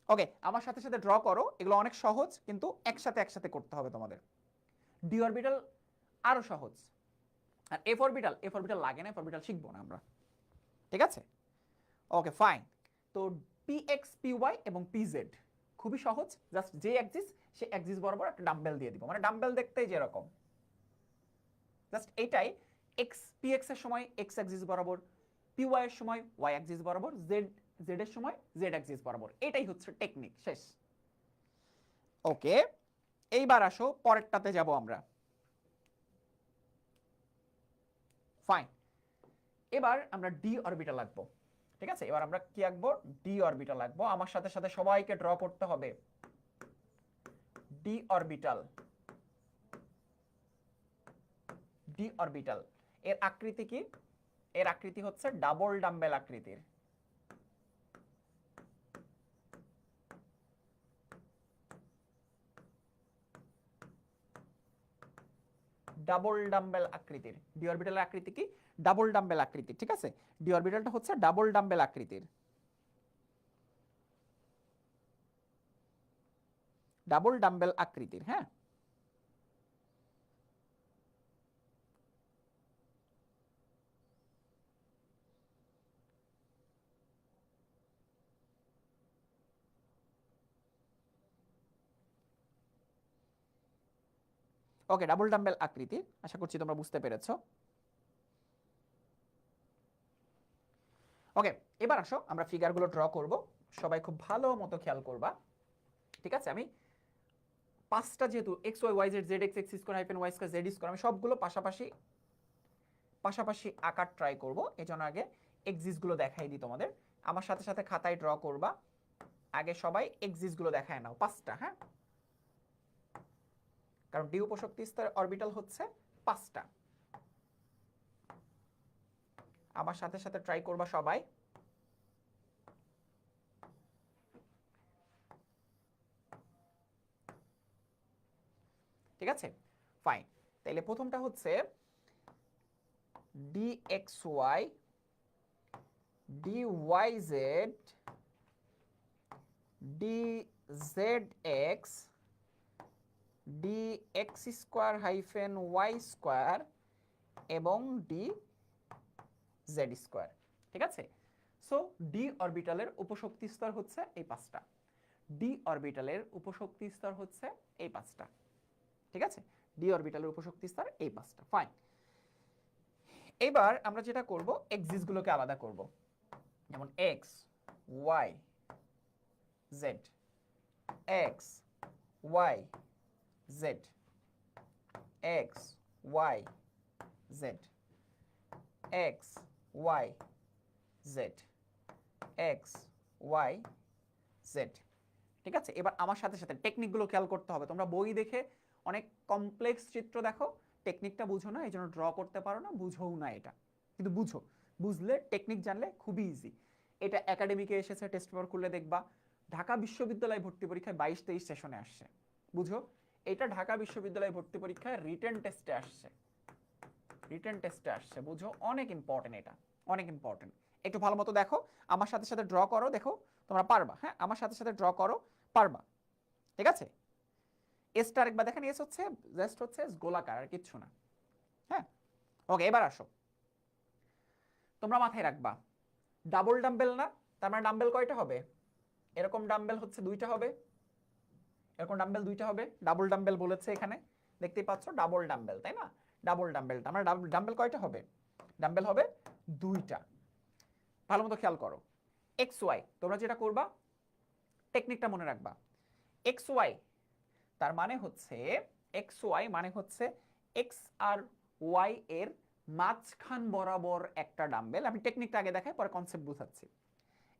ওকে, আমার সাথে সাথে ড্র করো, এগুলো অনেক সহজ, কিন্তু একসাথে একসাথে করতে হবে তোমাদের। ডি অরবিটাল আরো সহজ। আর এফ অরবিটাল, এফ অরবিটাল লাগে না, এফ অরবিটাল শিখবো না আমরা। ঠিক আছে? ওকে, ফাইন। তো পি এক্স, পি ওয়াই এবং পি জেড খুবই সহজ। জাস্ট যে অ্যাক্সিস, সে অ্যাক্সিস বরাবর একটা ডাম্বেল দিয়ে দিব, মানে ডাম্বেল দেখতেই যেরকম। জাস্ট এইটাই, এক্স, পি এক্স এর সময় এক্স অ্যাক্সিস বরাবর, পি ওয়াই এর সময় ওয়াই অ্যাক্সিস বরাবর, জেড, জেড এর সময় জেড অ্যাক্সিস বরাবর। এটাই হচ্ছে টেকনিক। শেষ। ওকে, এইবার আসো পরেরটাতে যাব আমরা। ফাইন। এবার আমরা ডি অরবিটাল আঁকবো। ঠিক আছে? এবার আমরা কি আঁকবো? ডি অরবিটাল আঁকবো। আমার সাথে সাথে সবাইকে ড্র করতে হবে ডি অরবিটাল। ডি অরবিটাল এর আকৃতি কি? এর আকৃতি হচ্ছে ডাবল ডাম্বেল আকৃতির। ডাবল ডাম্বেল আকৃতির। ডি অরবিটালের আকৃতি কি? ডাবল ডাম্বেল আকৃতির, ঠিক আছে? ডি অরবিটালটা হচ্ছে ডাবল ডাম্বেল আকৃতির, ডাবল ডাম্বেল আকৃতির। হ্যাঁ, ওকে, ডাবল ডাম্বেল আকৃতির। আশা করছি তোমরা বুঝতে পেরেছো। ওকে, এবার আসো আমরা ফিগারগুলো ড্র করব। সবাই খুব ভালো মতো খেয়াল করবা, ঠিক আছে? আমি পাঁচটা, যেহেতু X Y Y Z, Z X X square hyphen Y square Z square, আমি সবগুলো পাশাপাশি পাশাপাশি আকার ট্রাই করব। এই জন্য আগে এক্সিসগুলো দেখাই দিই তোমাদের। আমার সাথে সাথে খাতায় ড্র করবা। আগে সবাই এক্সিসগুলো দেখায় নাও, পাঁচটা। হ্যাঁ, কারণ ডি উপশক্তি স্তরের অরবিটাল হচ্ছে পাঁচটা। আমার সাথে সাথে ট্রাই করবা সবাই। ঠিক আছে, ফাইন। তাহলে প্রথমটা হচ্ছে dxy dyz dzx dx square hyphen Y square এবং ডি জেড স্কোয়ার। ঠিক আছে, সো ডি অরবিটালের উপশক্তি স্তর হচ্ছে এই পাঁচটা। ডি অরবিটালের উপশক্তি স্তর হচ্ছে এই পাঁচটা। ঠিক আছে, ডি অরবিটালের উপশক্তি স্তর এই পাঁচটা। ফাইন, এবার আমরা যেটা করব, এক্সিস গুলোকে আলাদা করব। যেমন X Y Z, X Y Z, X Y Z, X Y Z, X Y Z. ঠিক আছে, এবার আমার সাথে সাথে টেকনিকগুলো খেয়াল করতে হবে। তোমরা বই দেখে অনেক কমপ্লেক্স চিত্র দেখো, টেকনিকটা বুঝো না, এই জন্য ড্র করতে পারো না, বুঝোও না এটা। কিন্তু বুঝো, বুঝলে টেকনিক জানলে খুবই ইজি। এটা একাডেমিকে এসেছে, টেস্ট পেপার খুললে দেখবা। ঢাকা বিশ্ববিদ্যালয় ভর্তি পরীক্ষায় 22-23 সেশনে আসছে, বুঝো। এটা ঢাকা বিশ্ববিদ্যালয় ভর্তি পরীক্ষায় রিটেন টেস্টে আসছে, রিটেন টেস্টে আসছে, বুঝো। অনেক ইম্পর্টেন্ট, এটা অনেক ইম্পর্টেন্ট। একটু ভালো মতো দেখো, আমার সাথে সাথে ড্র করো, দেখো তোমরা পারবা। হ্যাঁ, আমার সাথে সাথে ড্র করো, পারবা। ঠিক আছে, এসটা আরেকবার দেখেন, এস হচ্ছে জাস্ট হচ্ছে গোলাকার, আর কিচ্ছু না। হ্যাঁ, ওকে, এবার আসো। তোমরা মাথায় রাখবা ডাবল ডাম্বেল না, তার মানে ডাম্বেল কয়টা হবে? এরকম ডাম্বেল হচ্ছে দুইটা হবে, এরকম ডাম্বেল দুইটা হবে। ডাবল ডাম্বেল বলেছে এখানে, দেখতেই পাচ্ছ, ডাবল ডাম্বেল, তাই না? ডাবল ডাম্বেল, তার মানে ডাম্বেল কয়টা হবে? ডাম্বেল হবে দুইটা। ভালো মতো খেয়াল করো। এক্স ওয়াই, তোমরা যেটা করবা, টেকনিকটা মনে রাখবা। এক্স ওয়াই তার মানে হচ্ছে, এক্স ওয়াই মানে হচ্ছে এক্স আর ওয়াই এর মাঝখান বরাবর একটা ডাম্বেল। আমি টেকনিকটা আগে দেখাই, পরে কনসেপ্ট বুঝাচ্ছি।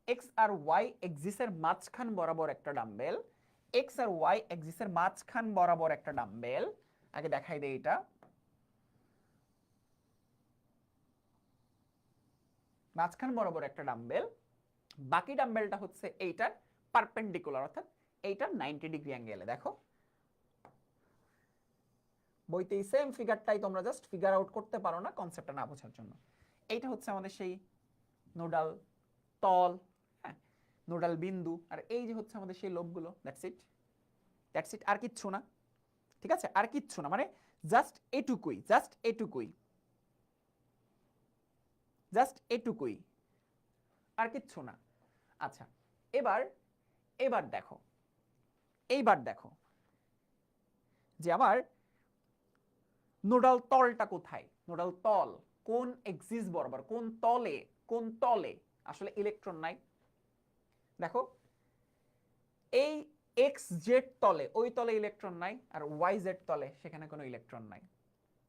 এক্স আর ওয়াই এক্সিসের মাঝখান বরাবর একটা ডাম্বেল, এক্স আর ওয়াই এক্সিসের মাঝখান বরাবর একটা ডাম্বেল। আগে দেখাই দেই এটা, মাঝখান বরাবর একটা ডাম্বেল। বাকি ডাম্বেলটা হচ্ছে এইটার পারপেন্ডিকুলার, অর্থাৎ এইটার 90 ডিগ্রি অ্যাঙ্গেলে। দেখো বইতে সেম ফিগারটাই, তোমরা জাস্ট ফিগার আউট করতে পারো না কনসেপ্টটা না বোঝার জন্য। এইটা হচ্ছে আমাদের সেই নোডাল তল, হ্যাঁ, নোডাল বিন্দু। আর এই যে হচ্ছে আমাদের সেই লোবগুলো। দ্যাটস ইট, দ্যাটস ইট, আর কিচ্ছু না। ঠিক আছে, আর কিচ্ছু না, মানে জাস্ট এটুকুই, জাস্ট এটুকুই, জাস্ট এটুকুই, আর কিচ্ছু না। আচ্ছা, এবার এবার দেখো, এইবার দেখো যে আমার নোডাল তলটা কোথায়। নোডাল তল কোন এক্সিস বরাবর, কোন তলে, কোন তলে আসলে ইলেকট্রন নাই। দেখো এই এক্স জেড তলে, ওই তলে ইলেকট্রন নাই, আর ওয়াই জেড তলে সেখানে কোনো ইলেকট্রন নাই।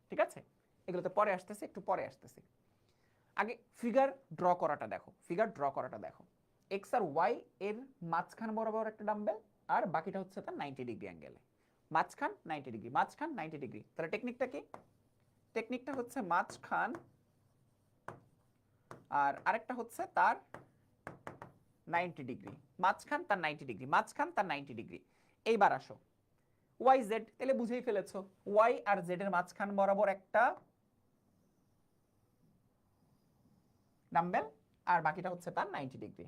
ঠিক আছে, এগুলো তো পরে আসতেছে, একটু পরে আসতেছে। আগে ফিগার ড্র করাটা দেখো, ফিগার ড্র করাটা দেখো। এক্স আর ওয়াই এর মাঝখান বরাবর একটা ডাম্বেল, আর বাকিটা হচ্ছে তার 90 ডিগ্রি অ্যাঙ্গেলে। মাঝখান 90 ডিগ্রি, মাঝখান 90 ডিগ্রি। তাহলে টেকনিকটা কি? টেকনিকটা হচ্ছে মাঝখান, আর আরেকটা হচ্ছে তার 90 ডিগ্রি। মাঝখান তার 90 ডিগ্রি, মাঝখান তার 90 ডিগ্রি। এইবার আসো, ওয়াই জেড, তাহলে বুঝেই ফেলেছো ওয়াই আর জেড এর মাঝখান বরাবর একটা ডাম্বেল, আর বাকিটা হচ্ছে তার 90 ডিগ্রি।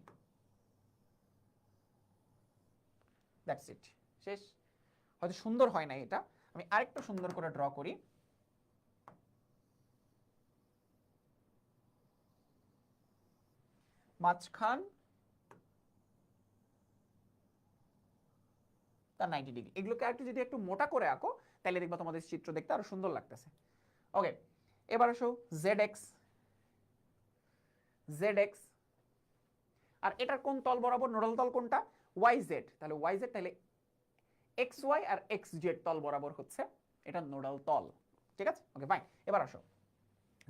দ্যাটস ইট, শেষ। হয়তো সুন্দর হয় না এটা, আমি আরেকটু সুন্দর করে ড্র করি। মাঝখান তার 90 ডিগ্রি। এগুলোকে একটু যদি একটু মোটা করে আঁকো তাহলে দেখবা তোমাদের চিত্র দেখতে আরো সুন্দর লাগতেছে। ওকে, এবার আসো জেড এক্স। জেড এক্স আর এটার কোন তল বরাবর নোডাল তল কোনটা? Y Z. তাহলে ওয়াই জেড, তাহলে এক্স ওয়াই আর এক্স জেড তল বরাবর হচ্ছে এটা নোডাল তল। ঠিক আছে, ওকে ফাইন। এবার আসো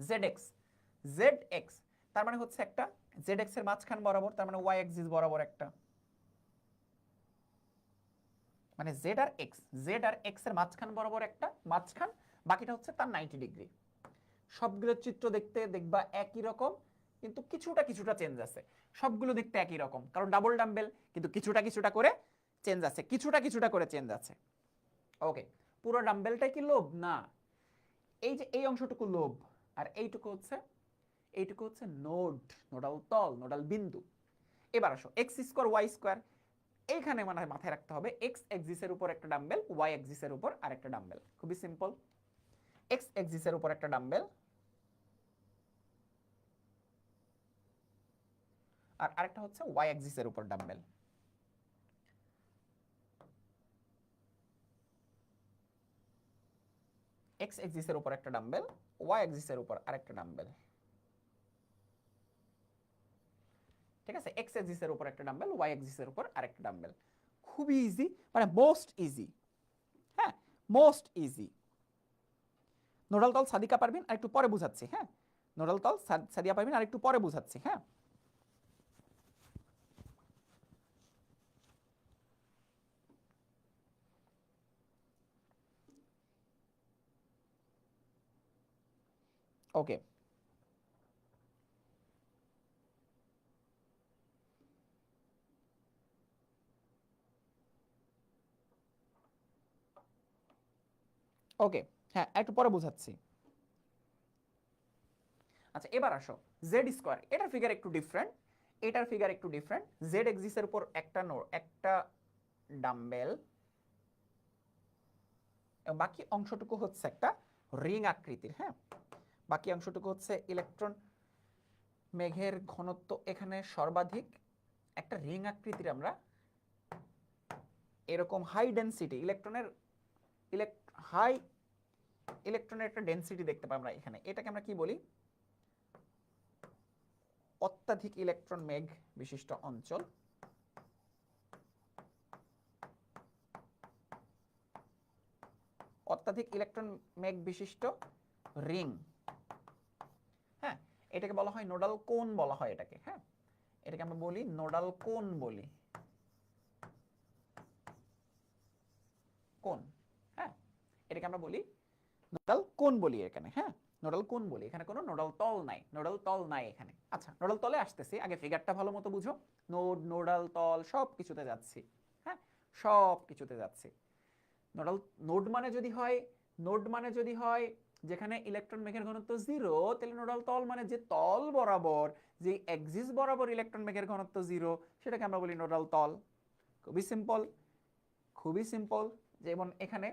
জেড এক্স। জেড এক্স তার মানে হচ্ছে একটা জেড এক্স এর মাঝখান বরাবর, তার মানে ওয়াই এক্সিস বরাবর একটা, মানে জেড আর এক্স, জেড আর এক্স এর মাঝখান বরাবর একটা মাঝখান, বাকিটা হচ্ছে তার 90 ডিগ্রি। সবগুলোর চিত্র দেখতে দেখবা একই রকম, কিন্তু কিছুটা কিছুটা চেঞ্জ আছে। সবগুলো দেখতে একই রকম কারণ ডাবল ডাম্বেল, কিন্তু কিছুটা কিছুটা করে চেঞ্জ আছে, কিছুটা কিছুটা করে চেঞ্জ আছে। ওকে, পুরো ডাম্বেলটাই কি লোভ? না, এই যে এই অংশটুকু লোভ, আর এইটুকু হচ্ছে নোড, নোডাল তল, নোডাল বিন্দু। এবার আসো এক্স স্কোয়ার ওয়াই স্কোয়ার, এইখানে মানে মাথায় রাখতে হবে এক্স এক্সিসের উপর একটা ডাম্বেল, ওয়াই এক্সিসের উপর আরেকটা ডাম্বেল। খুবই সিম্পল, এক্স এক্সিসের উপর একটা ডাম্বেল আর আরেকটা হচ্ছে ওয়াই এক্সিসের উপর ডাম্বেল। এক্স এক্সিসের উপর একটা ডাম্বেল, ওয়াই এক্সিসের উপর আরেকটা ডাম্বেল। ঠিক আছে, এক্স এক্সিসের উপর একটা ডাম্বেল, ওয়াই এক্সিসের উপর আরেকটা ডাম্বেল। খুবই ইজি, মানে মোস্ট ইজি। হ্যাঁ, মোস্ট ইজি। নোডাল তল সাদিকা পারভিন আর একটু পরে বুঝাচ্ছি। হ্যাঁ, নোডাল তল সাদিয়া পারভিন আর একটু পরে বুঝাচ্ছি। হ্যাঁ, ওকে। ওকে, হ্যাঁ একটু পরে বুঝাচ্ছি। আচ্ছা এবার আসো জেড স্কোয়ার, এটার ফিগার একটু ডিফারেন্ট, এটার ফিগার একটু ডিফারেন্ট। জেড এক্সিসের উপর একটা ডাম্বেল, বাকি অংশটুকু হচ্ছে একটা রিং আকৃতির। হ্যাঁ, বাকি অংশটুকু হচ্ছে ইলেকট্রন মেঘের ঘনত্ব এখানে সর্বাধিক, একটা রিং আকৃতির আমরা এরকম হাই ডেনসিটি ইলেকট্রনের হাই ইলেকট্রনের একটা ডেনসিটি দেখতে পাই আমরা এখানে। এটাকে আমরা কি বলি? অত্যাধিক ইলেকট্রন মেঘ বিশিষ্ট অঞ্চল। অত্যাধিক ইলেকট্রন মেঘ বিশিষ্ট রিং। হ্যাঁ, এটাকে বলা হয় নোডাল কোন বলা হয় এটাকে। হ্যাঁ, এটাকে আমরা বলি নোডাল কোন বলি, কোন। হ্যাঁ, এটাকে আমরা বলি নোডাল কোন বলি এখানে। হ্যাঁ, নোডাল কোন বলি, এখানে কোনো নোডাল তল নাই, নোডাল তল নাই এখানে। আচ্ছা নোডাল তলে আসতেছি, আগে ফিগারটা ভালো মতো বুঝো। নোড, নোডাল তল সব কিছুতে যাচ্ছি। হ্যাঁ, সব কিছুতে যাচ্ছি। নোডাল নোড মানে যদি হয়, নোড মানে যদি হয় যেখানে ইলেকট্রন মেঘের ঘনত্ব 0, তাহলে নোডাল তল মানে যে তল বরাবর, যে এক্সিস বরাবর ইলেকট্রন মেঘের ঘনত্ব 0, সেটাকে আমরা বলি নোডাল তল। খুবই সিম্পল, খুবই সিম্পল। যেমন এখানে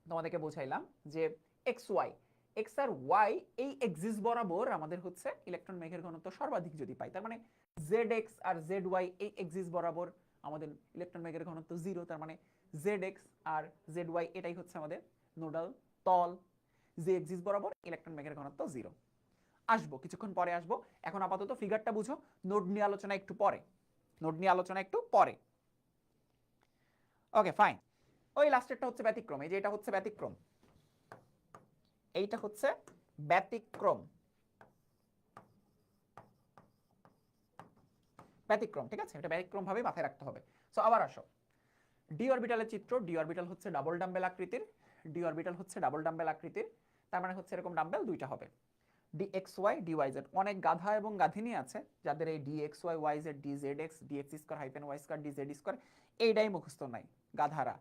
তোমাদেরকে বোঝাইলাম যে এক্স ওয়াই, এক্স আর ওয়াই এই এক্সিস বরাবর আমাদের হচ্ছে ইলেকট্রন মেঘের ঘনত্ব সর্বাধিক যদি পাই, তার মানে জেড এক্স আর জেড ওয়াই এই এক্সিস বরাবর আমাদের ইলেকট্রন মেঘের ঘনত্ব 0, তার মানে জেড এক্স আর জেড ওয়াই এটাই হচ্ছে আমাদের নোডাল তল, যে এক্সিস বরাবর ইলেকট্রন মেঘের ঘনত্ব 0। আসবো কিছুক্ষণ পরে আসবো, এখন আপাতত ফিগারটা বুঝো, নোড নিয়ে আলোচনা একটু পরে, নোড নিয়ে আলোচনা একটু পরে। Okay fine. ওই লাস্টেরটা হচ্ছে ব্যতিক্রম, এই যে এটা হচ্ছে ব্যতিক্রম, এইটা হচ্ছে ব্যতিক্রম, ব্যতিক্রম। ঠিক আছে, এটা ব্যতিক্রম ভাবে মাথায় রাখতে হবে। সো আবার আসো ডি অরবিটালের চিত্র। ডি অরবিটাল হচ্ছে ডাবল ডাম্বেল আকৃতির, ডি অরবিটাল হচ্ছে ডাবল ডাম্বেল আকৃতির, তার মানে হচ্ছে এরকম ডাম্বেল দুইটা হবে। D X Y D Y Z, অনেক গাধা এবং গাধিনী আছে যাদের এই D X Y Y Z D Z X D X square hyphen Y square D Z square এইটাই মুখস্থ নাই, গাধারা।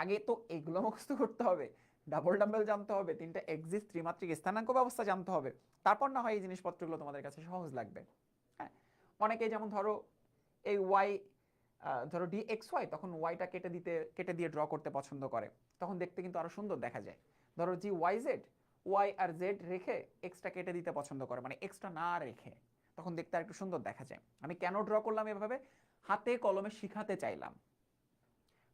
আগে তো এগুলো মুখস্থ করতে হবে, ডাবল ডাম্বেল জানতে হবে, তিনটা এক্সিস ত্রিমাত্রিক স্থানাঙ্ক ব্যবস্থা জানতে হবে, তারপর না হয় এই জিনিসপত্রগুলো তোমাদের কাছে সহজ লাগবে। হ্যাঁ, অনেকেই যেমন ধরো এই ওয়াই, ধরো ডি এক্স ওয়াই, তখন ওয়াইটা কেটে দিয়ে ড্র করতে পছন্দ করে, তখন দেখতে কিন্তু আরো সুন্দর দেখা যায়। ধরো জি ওয়াই জেড, ওয়াই আর জেড রেখে এক্সটা কেটে দিতে পছন্দ করে, মানে এক্সটা না রেখে, তখন দেখতে আর একটু সুন্দর দেখা যায়। আমি কেন ড্র করলাম এভাবে, হাতে কলমে শিখাতে চাইলাম।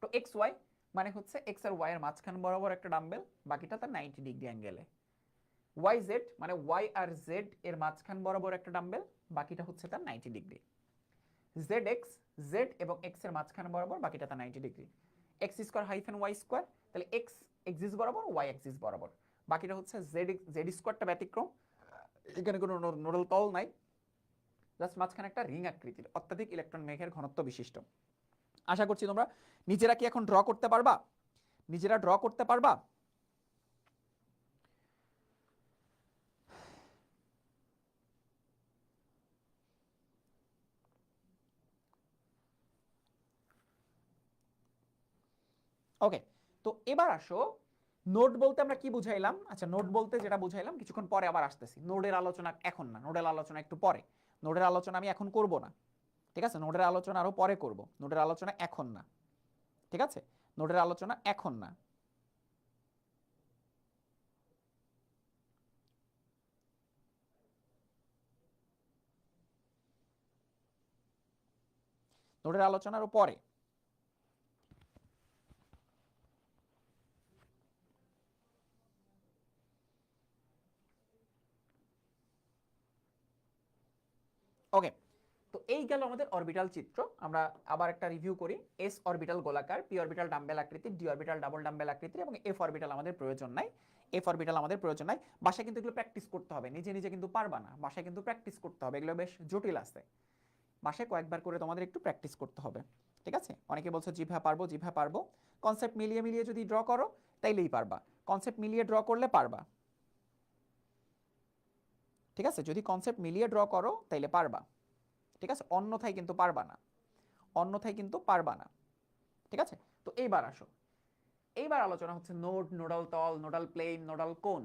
তো এক্স ওয়াই মানে হচ্ছে এক্স আর ওয়াই এর মাঝখান বরাবর একটা ডাম্বেল, বাকিটা তার 90 ডিগ্রি অ্যাঙ্গেলে। ওয়াই জেড মানে ওয়াই আর জেড এর মাঝখান বরাবর একটা ডাম্বেল, বাকিটা হচ্ছে তার 90 ডিগ্রি। জেড এক্স, জেড এবং এক্স এর মাঝখান বরাবর, বাকিটা তার 90 degree. X square hyphen Y square, তাহলে এক্স এক্সিস বরাবর, ওয়াই এক্সিস বরাবর, বাকিটা হচ্ছে জেড জেড স্কোয়ারটা ব্যতিক্রম, এখানে কোনো নোডাল তল নাই, জাস্ট মাঝখানে একটা রিং আকৃতির অত্যাধিক ইলেকট্রন মেঘের ঘনত্ব বিশিষ্ট। আশা করছি তোমরা নিজেরা কি এখন ড্র করতে পারবা, নিজেরা ড্র করতে পারবা? ওকে, তো এবার আসো নোড বলতে আমরা কি বুঝাইলাম। আচ্ছা, নোড বলতে যেটা বুঝাইলাম কিছুক্ষণ পরে আবার আসতেছি, নোডের আলোচনা এখন না, নোডের আলোচনা একটু পরে, নোডের আলোচনা আমি এখন করব না, ঠিক আছে? নোডের আলোচনা আরো পরে করব, নোডের আলোচনা এখন না, ঠিক আছে? নোডের আলোচনা এখন না। নোডের আলোচনা আরো পরে। ওকে, তো এই গেল আমাদের অরবিটাল চিত্র। আমরা আবার একটা রিভিউ করি। এস অরবিটাল গোলাকার, পি অরবিটাল ডাম্বেল আকৃতির, ডি অরবিটাল ডাবল ডাম্বেল আকৃতির, এবং এফ অরবিটাল আমাদের প্রয়োজন নাই। এফ অরবিটাল আমাদের প্রয়োজন নাই। বাসায় কিন্তু এগুলো প্র্যাকটিস করতে হবে, নিজে নিজে কিন্তু পারবা না, বাসায় কিন্তু প্র্যাকটিস করতে হবে, এগুলো বেশ জটিল আছে, বাসায় কয়েকবার করে তোমাদের একটু প্র্যাকটিস করতে হবে, ঠিক আছে? অনেকে বলছো জিভা পারবো, জিভা পারবো, কনসেপ্ট মিলিয়ে মিলিয়ে যদি ড্র করো তাইলেই পারবা, কনসেপ্ট মিলিয়ে ড্র করলে পারবা, ঠিক আছে? যদি কনসেপ্ট মিলিয়ে ড্র করো তাইলে পারবা, ঠিক আছে? অন্যথায় কিন্তু পারবা না, অন্যথায় কিন্তু পারবা না, ঠিক আছে? তো এইবার আসো, এইবার আলোচনা হচ্ছে নোড, নোডাল তল, নোডাল প্লেন, নোডাল কোণ,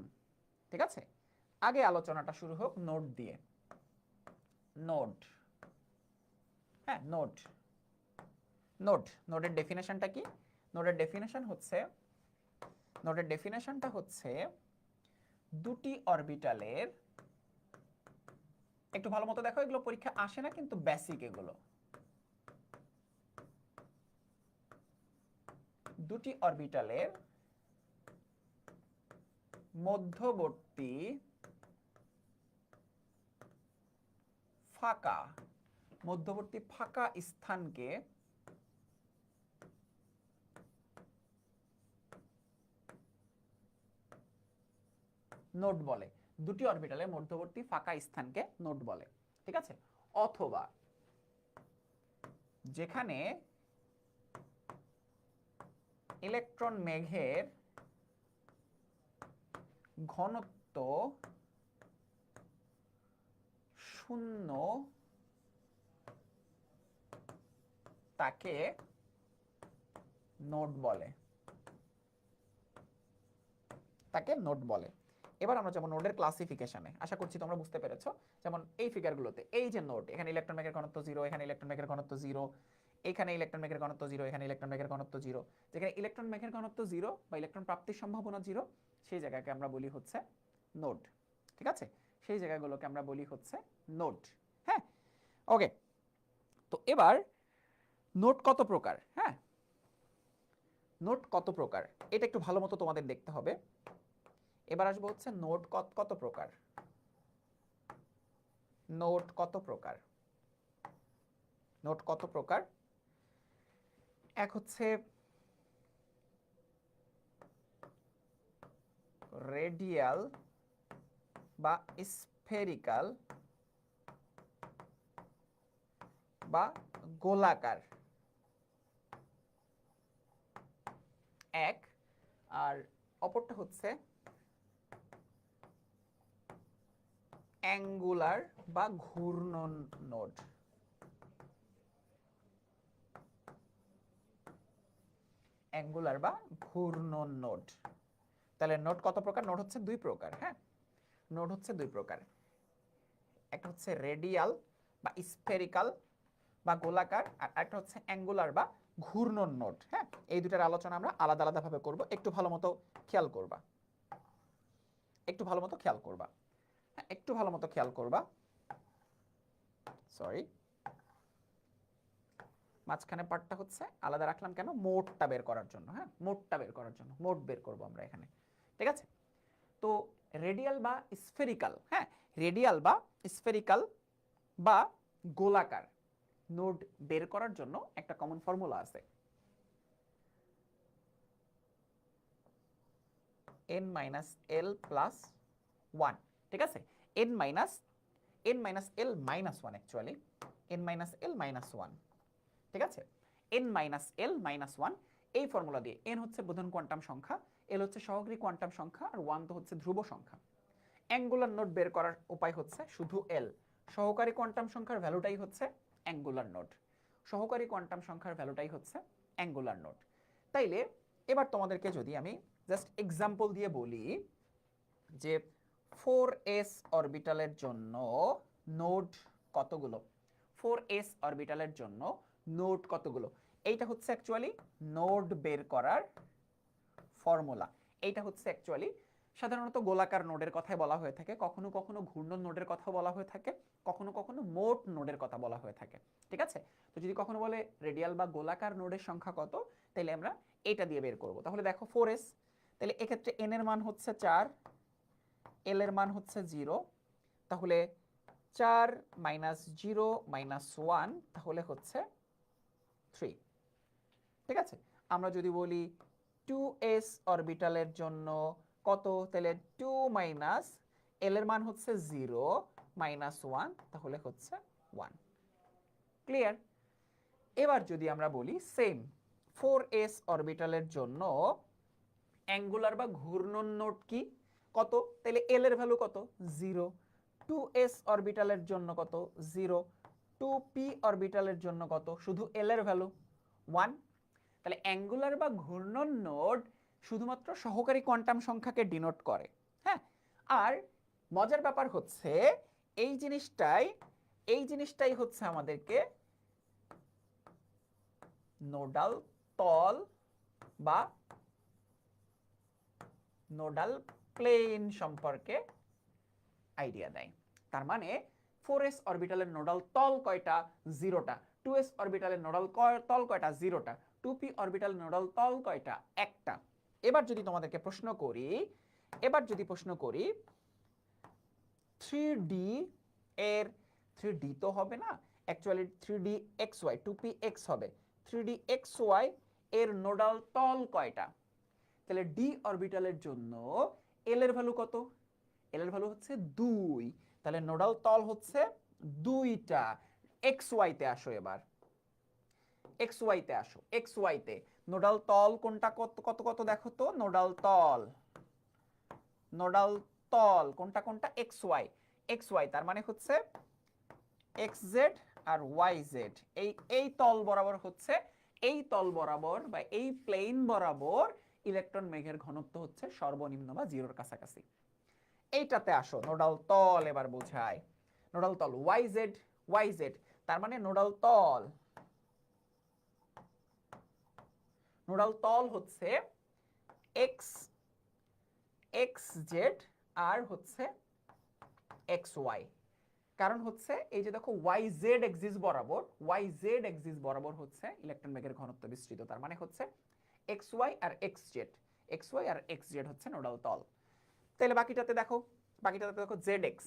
ঠিক আছে? আগে আলোচনাটা শুরু হোক নোড দিয়ে। নোড, হ্যাঁ নোড, নোড, নোডের ডেফিনেশনটা কি? নোডের ডেফিনেশন হচ্ছে, নোডের ডেফিনেশনটা হচ্ছে দুটি অরবিটালের, একটু ভালো মতো দেখো, এগুলো পরীক্ষা আসে না কিন্তু বেসিক এগুলো, দুটি অরবিটালের মধ্যবর্তী ফাঁকা, মধ্যবর্তী ফাঁকা স্থানকে নোড বলে, দুটি অরবিটালের মধ্যবর্তী ফাঁকা স্থানকে নোড বলে, ঠিক আছে? অথবা যেখানে ইলেকট্রন মেঘের ঘনত্ব শূন্য, তাকে নোড বলে, তাকে নোড বলে। এবার আমরা যেমন নোডের ক্লাসিফিকেশনে, আশা করছি তোমরা বুঝতে পেরেছো, যেমন এই ফিগারগুলোতে এই যে নোড, এখানে ইলেকট্রন মেঘের ঘনত্ব 0, এখানে ইলেকট্রন মেঘের ঘনত্ব 0, এখানে ইলেকট্রন মেঘের ঘনত্ব 0, এখানে ইলেকট্রন মেঘের ঘনত্ব 0, যেখানে ইলেকট্রন মেঘের ঘনত্ব 0 বা ইলেকট্রন প্রাপ্তির সম্ভাবনা 0, সেই জায়গাকে আমরা বলি হচ্ছে নোড, ঠিক আছে? সেই জায়গাগুলোকে আমরা বলি হচ্ছে নোড। হ্যাঁ, ওকে, তো এবার নোড কত প্রকার? হ্যাঁ, নোড কত প্রকার এটা একটু ভালো মতো তোমাদের দেখতে হবে। এবার আসবো হচ্ছে নোড কত প্রকার, নোড কত প্রকার, নোড কত প্রকার। এক হচ্ছে রেডিয়াল বা স্ফেরিক্যাল বা গোলাকার, এক, আর অপরটা হচ্ছে অ্যাঙ্গুলার বা ঘূর্ণন নোড। অ্যাঙ্গুলার বা ঘূর্ণন নোড। তাহলে নোড কত প্রকার? নোড হচ্ছে দুই প্রকার। হ্যাঁ, নোড হচ্ছে দুই প্রকার, একটা হচ্ছে রেডিয়াল বা স্ফেরিক্যাল বা গোলাকার, আর একটা হচ্ছে অ্যাঙ্গুলার বা ঘূর্ণন নোড। হ্যাঁ, এই দুটার আলোচনা আমরা আলাদা আলাদাভাবে করব, একটু ভালো মতো খেয়াল করবা, একটু ভালো মতো খেয়াল করবা। হ্যাঁ, একটু ভালো মতো খেয়াল করবা। সরি, মাঝখানে পার্টটা হচ্ছে আলাদা রাখলাম কেন? মোডটা বের করার জন্য। হ্যাঁ, মোডটা বের করার জন্য, মোড বের করব আমরা এখানে। ঠিক আছে, তো রেডিয়াল বা স্ফেরিক্যাল, হ্যাঁ, রেডিয়াল বা স্ফেরিক্যাল বা গোলাকার নোড বের করার জন্য একটা কমন ফর্মুলা আছে, n minus L plus one. ঠিক আছে, n minus L minus one, actually n minus L minus one. ঠিক আছে, n minus L minus one, এই ফর্মুলা দিয়ে। n হচ্ছে বোধন কোয়ান্টাম সংখ্যা, l হচ্ছে সহকারী কোয়ান্টাম সংখ্যা, আর 1 তো হচ্ছে ধ্রুব সংখ্যা। অ্যাঙ্গুলার নোড বের করার উপায় হচ্ছে শুধু l, সহকারী কোয়ান্টাম সংখ্যার ভ্যালুটাই হচ্ছে অ্যাঙ্গুলার নোড, সহকারী কোয়ান্টাম সংখ্যার ভ্যালুটাই হচ্ছে অ্যাঙ্গুলার নোড। তাইলে এবার তোমাদেরকে যদি আমি জাস্ট এক্সাম্পল দিয়ে বলি যে 4s অরবিটালের জন্য নোড কতগুলো, 4s অরবিটালের জন্য নোড কতগুলো, এইটা হচ্ছে অ্যাকচুয়ালি নোড বের করার ফর্মুলা। এইটা হচ্ছে অ্যাকচুয়ালি সাধারণত গোলাকার নোডের কথাই বলা হয়ে থাকে, কখনো কখনো ঘূর্ণন নোডের কথা বলা হয়ে থাকে, কখনো কখনো মোট নোডের কথা বলা হয়ে থাকে। ঠিক আছে, তো যদি কখনো বলে রেডিয়াল বা গোলাকার নোডের সংখ্যা কত, তাহলে আমরা এটা দিয়ে বের করব। তাহলে দেখো 4s, তাহলে এক্ষেত্রে n এর মান হচ্ছে 4, l এর মান হচ্ছে 0, তাহলে 4 মাইনাস 0 মাইনাস 1, তাহলে হচ্ছে 3। ঠিক আছে, আমরা যদি বলি 2s অরবিটালের জন্য কত, তাহলে 2 মাইনাস l এর মান হচ্ছে 0 মাইনাস 1, তাহলে হচ্ছে 1। ক্লিয়ার? এবার যদি আমরা বলি সেম 4s অরবিটালের জন্য অ্যাঙ্গুলার বা ঘূর্ণন নোড কি কত, তাহলে l এর ভ্যালু কত, 0। 2s অরবিটালের জন্য কত, 0। 2p অরবিটালের জন্য কত, শুধু l এর ভ্যালু 1। তাহলে অ্যাঙ্গুলার বা ঘূর্ণন নোড শুধুমাত্র সহকারী কোয়ান্টাম সংখ্যাকে ডিনোট করে। হ্যাঁ, আর মজার ব্যাপার হচ্ছে এই জিনিসটাই হচ্ছে আমাদেরকে নোডাল তল বা নোডাল প্লেন সম্পর্কে আইডিয়া দেয়। তার মানে 4s অরবিটালের নোডাল তল কয়টা, 0টা। 2s অরবিটালের নোডাল তল কয়টা, 0টা। 2p অরবিটালের নোডাল তল কয়টা, একটা। এবার যদি তোমাদেরকে প্রশ্ন করি 3d এর, 3d তো হবে না অ্যাকচুয়ালি, 3d xy 2px হবে, 3d xy এর নোডাল তল কয়টা, তাহলে d অরবিটালের জন্য l এর ভ্যালু কত, l এর ভ্যালু হচ্ছে 2, তাহলে নোডাল তল হচ্ছে 2টা। xy তে আসো, এবার xy তে আসো, xy তে নোডাল তল কোনটা, কত কত কত দেখো তো, নোডাল তল কোনটা কোনটা, xy, xy তার মানে হচ্ছে xz আর yz, এই তল বরাবর হচ্ছে, এই তল বরাবর বা এই প্লেন বরাবর ইলেকট্রন মেঘের ঘনত্ব হচ্ছে সর্বনিম্ন বা জিরোর কাছাকাছি। এইটাতে আসো, নোডাল তল এবার বোঝায়, নোডাল তল yz, তার মানে নোডাল তল হচ্ছে xz আর হচ্ছে xy। কারণ হচ্ছে এই যে দেখো yz এক্সিস বরাবর হচ্ছে ইলেকট্রন বেগের ঘনত্ব বিস্তৃত, তার মানে হচ্ছে xy আর xz হচ্ছে নোডাল তল। তাহলে বাকিটাতে দেখো zx,